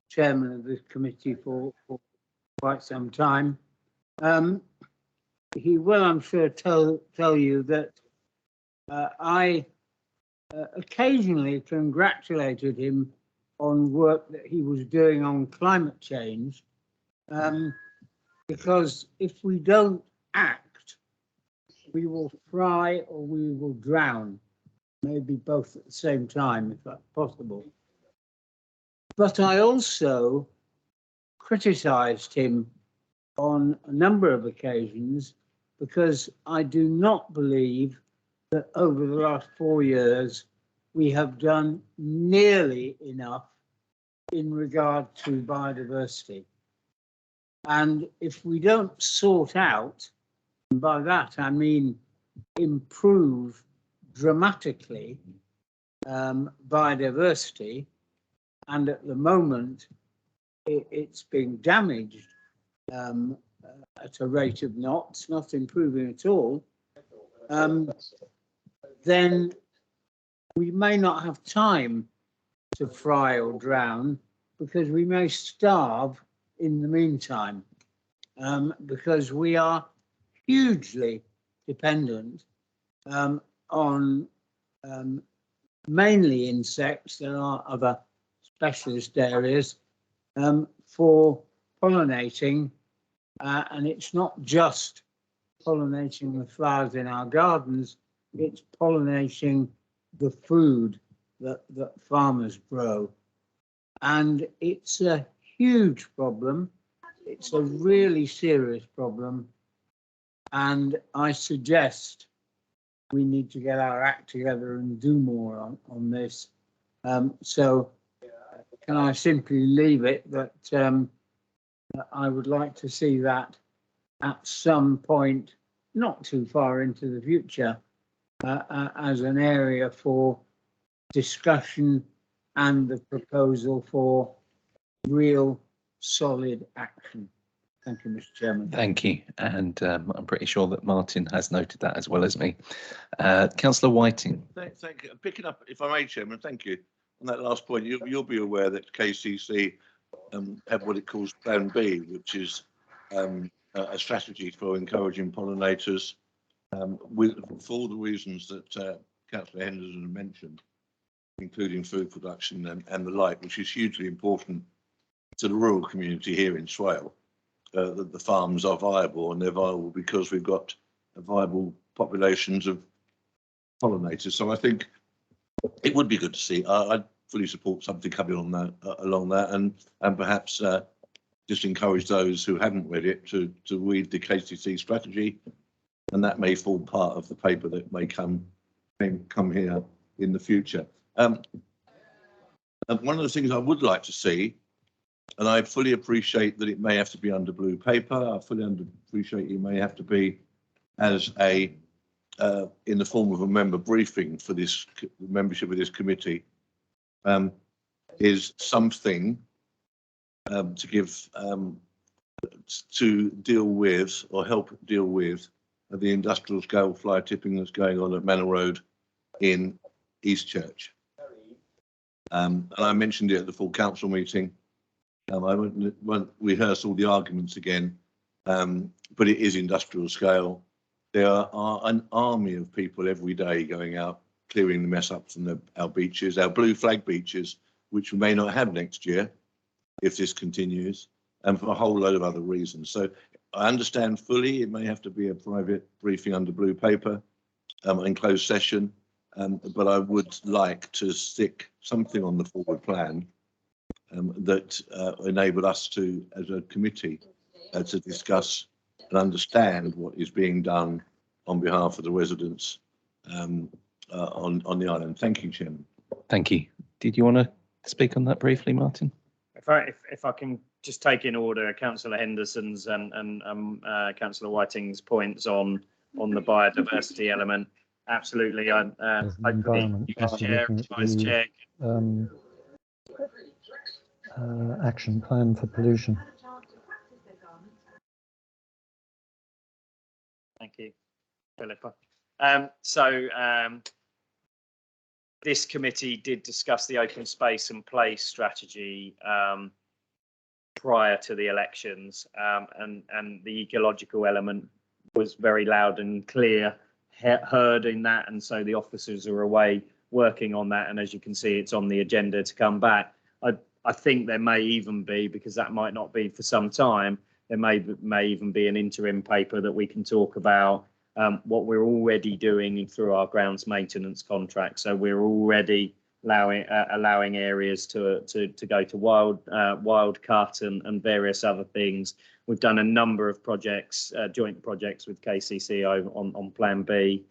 chairman of this committee for quite some time, he will, I'm sure, tell you that I occasionally congratulated him on work that he was doing on climate change, because if we don't act, we will fry or we will drown, maybe both at the same time, if that's possible. But I also criticised him on a number of occasions because I do not believe that over the last 4 years we have done nearly enough in regard to biodiversity. And if we don't sort out, and by that I mean improve dramatically biodiversity, and at the moment it's being damaged at a rate of knots, not improving at all, then we may not have time to fry or drown, because we may starve in the meantime, because we are hugely dependent on mainly insects. There are other specialist areas for pollinating, and it's not just pollinating the flowers in our gardens, it's pollinating the food that farmers grow. And it's a huge problem. It's a really serious problem. And I suggest we need to get our act together and do more on this. So can I simply leave it that I would like to see that at some point, not too far into the future, as an area for discussion and the proposal for real solid action. Thank you, Mr. Chairman. Thank you. And I'm pretty sure that Martin has noted that as well as me. Councillor Whiting. Thank you. Picking up, if I may, Chairman, thank you. On that last point, you'll be aware that KCC have what it calls Plan B, which is a strategy for encouraging pollinators, for all the reasons that Councillor Henderson mentioned, including food production and the like, which is hugely important to the rural community here in Swale. That the farms are viable, and they're viable because we've got viable populations of pollinators. So I think it would be good to see. I'd fully support something coming on that along that, and perhaps just encourage those who haven't read it to read the KCC strategy, and that may form part of the paper that may come here in the future. And one of the things I would like to see, and I fully appreciate that it may have to be under blue paper. I fully appreciate it may have to be as a in the form of a member briefing for this membership of this committee, is something to give to deal with or help deal with the industrial scale fly tipping that's going on at Manor Road in Eastchurch. And I mentioned it at the full council meeting. I won't rehearse all the arguments again, but it is industrial scale. There are an army of people every day going out clearing the mess ups on our beaches, our blue flag beaches, which we may not have next year if this continues, and for a whole load of other reasons. So I understand fully it may have to be a private briefing under blue paper in closed session, but I would like to stick something on the forward plan that enabled us to, as a committee, to discuss and understand what is being done on behalf of the residents on the island. Thank you, Chairman. Thank you. Did you want to speak on that briefly, Martin? If I can just take in order Councillor Henderson's and Councillor Whiting's points on the biodiversity element. Absolutely, environment Chair, Vice Chair. Action plan for pollution. Thank you, Philippa. This committee did discuss the open space and play strategy prior to the elections, and the ecological element was very loud and clear, heard in that, and so the officers are away working on that, and as you can see, it's on the agenda to come back. I think there may even be, because that might not be for some time, there may even be an interim paper that we can talk about what we're already doing through our grounds maintenance contract. So we're already allowing areas to go to wild cut and various other things. We've done a number of projects, joint projects with KCC on Plan B.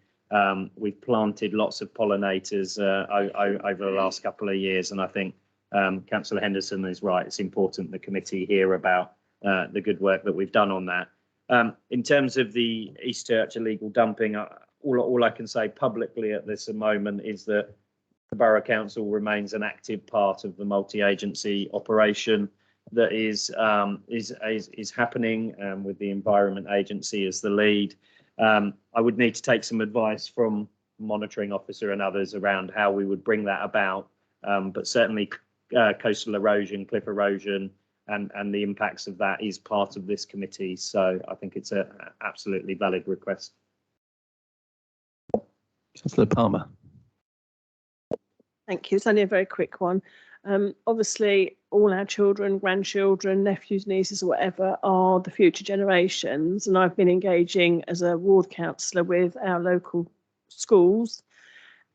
We've planted lots of pollinators over the last couple of years, and I think Councillor Henderson is right. It's important the committee hear about the good work that we've done on that. In terms of the Eastchurch illegal dumping, all I can say publicly at this moment is that the Borough Council remains an active part of the multi-agency operation that is happening with the Environment Agency as the lead. I would need to take some advice from monitoring officer and others around how we would bring that about, but certainly coastal erosion, cliff erosion, and the impacts of that is part of this committee. So I think it's an absolutely valid request. Councillor Palmer. Thank you. It's only a very quick one. Obviously, all our children, grandchildren, nephews, nieces, or whatever are the future generations. And I've been engaging as a ward councillor with our local schools,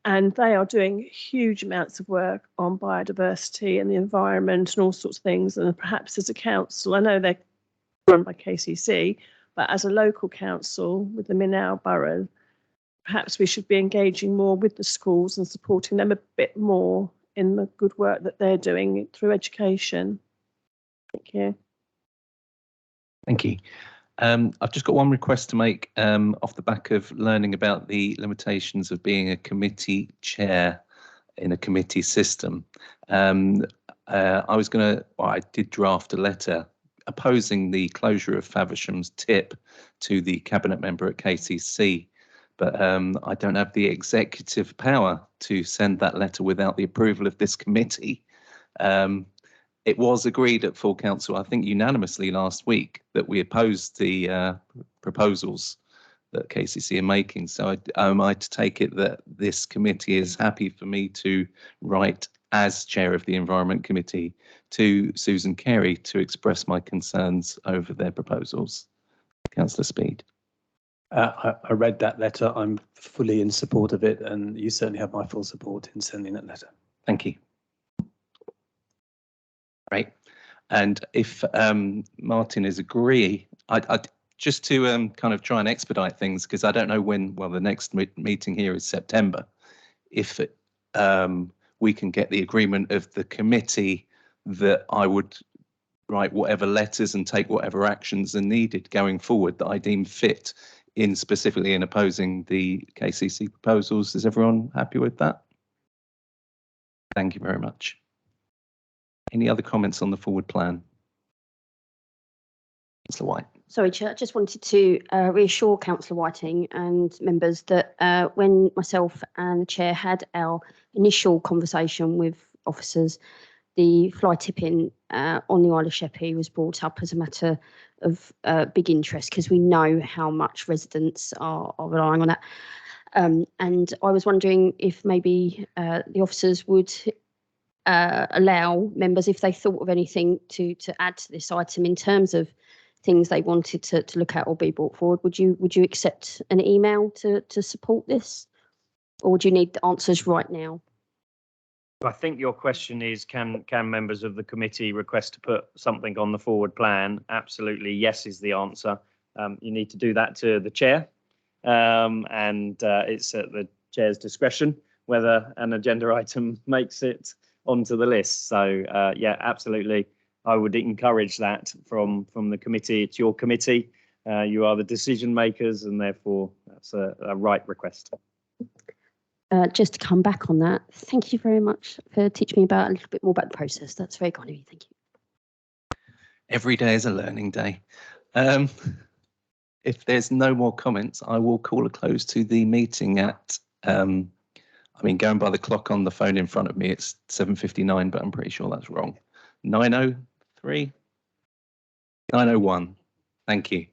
and they are doing huge amounts of work on biodiversity and the environment and all sorts of things. And perhaps as a council, I know they're run by KCC, but as a local council with them in our borough, perhaps we should be engaging more with the schools and supporting them a bit more in the good work that they're doing through education. Thank you. Thank you. I've just got one request to make off the back of learning about the limitations of being a committee chair in a committee system. I did draft a letter opposing the closure of Faversham's tip to the cabinet member at KCC, but I don't have the executive power to send that letter without the approval of this committee. It was agreed at full council, I think unanimously last week, that we opposed the proposals that KCC are making. So am I to take it that this committee is happy for me to write as chair of the Environment Committee to Susan Carey to express my concerns over their proposals? Councillor Speed. I read that letter. I'm fully in support of it, and you certainly have my full support in sending that letter. Thank you. Right. And if Martin is agree, I'd just to kind of try and expedite things, because I don't know when, well, the next meeting here is September. If we can get the agreement of the committee that I would write whatever letters and take whatever actions are needed going forward that I deem fit in specifically in opposing the KCC proposals. Is everyone happy with that? Thank you very much. Any other comments on the forward plan? Councillor White. Sorry, Chair, I just wanted to reassure Councillor Whiting and members that when myself and the Chair had our initial conversation with officers, the fly tipping on the Isle of Sheppey was brought up as a matter of big interest, because we know how much residents are relying on that. And I was wondering if maybe the officers would allow members, if they thought of anything to add to this item in terms of things they wanted to look at or be brought forward. Would you accept an email to support this, or would you need the answers right now? I think your question is, can members of the committee request to put something on the forward plan? Absolutely, yes is the answer. You need to do that to the chair, and it's at the chair's discretion whether an agenda item makes it onto the list. So yeah, absolutely, I would encourage that from the committee. It's your committee. You are the decision makers, and therefore that's a right request. Just to come back on that, thank you very much for teaching me about a little bit more about the process. That's very kind of you. Thank you. Every day is a learning day. If there's no more comments, I will call a close to the meeting at, I mean, going by the clock on the phone in front of me, it's 7:59, but I'm pretty sure that's wrong. 9:03, 9:01. Thank you.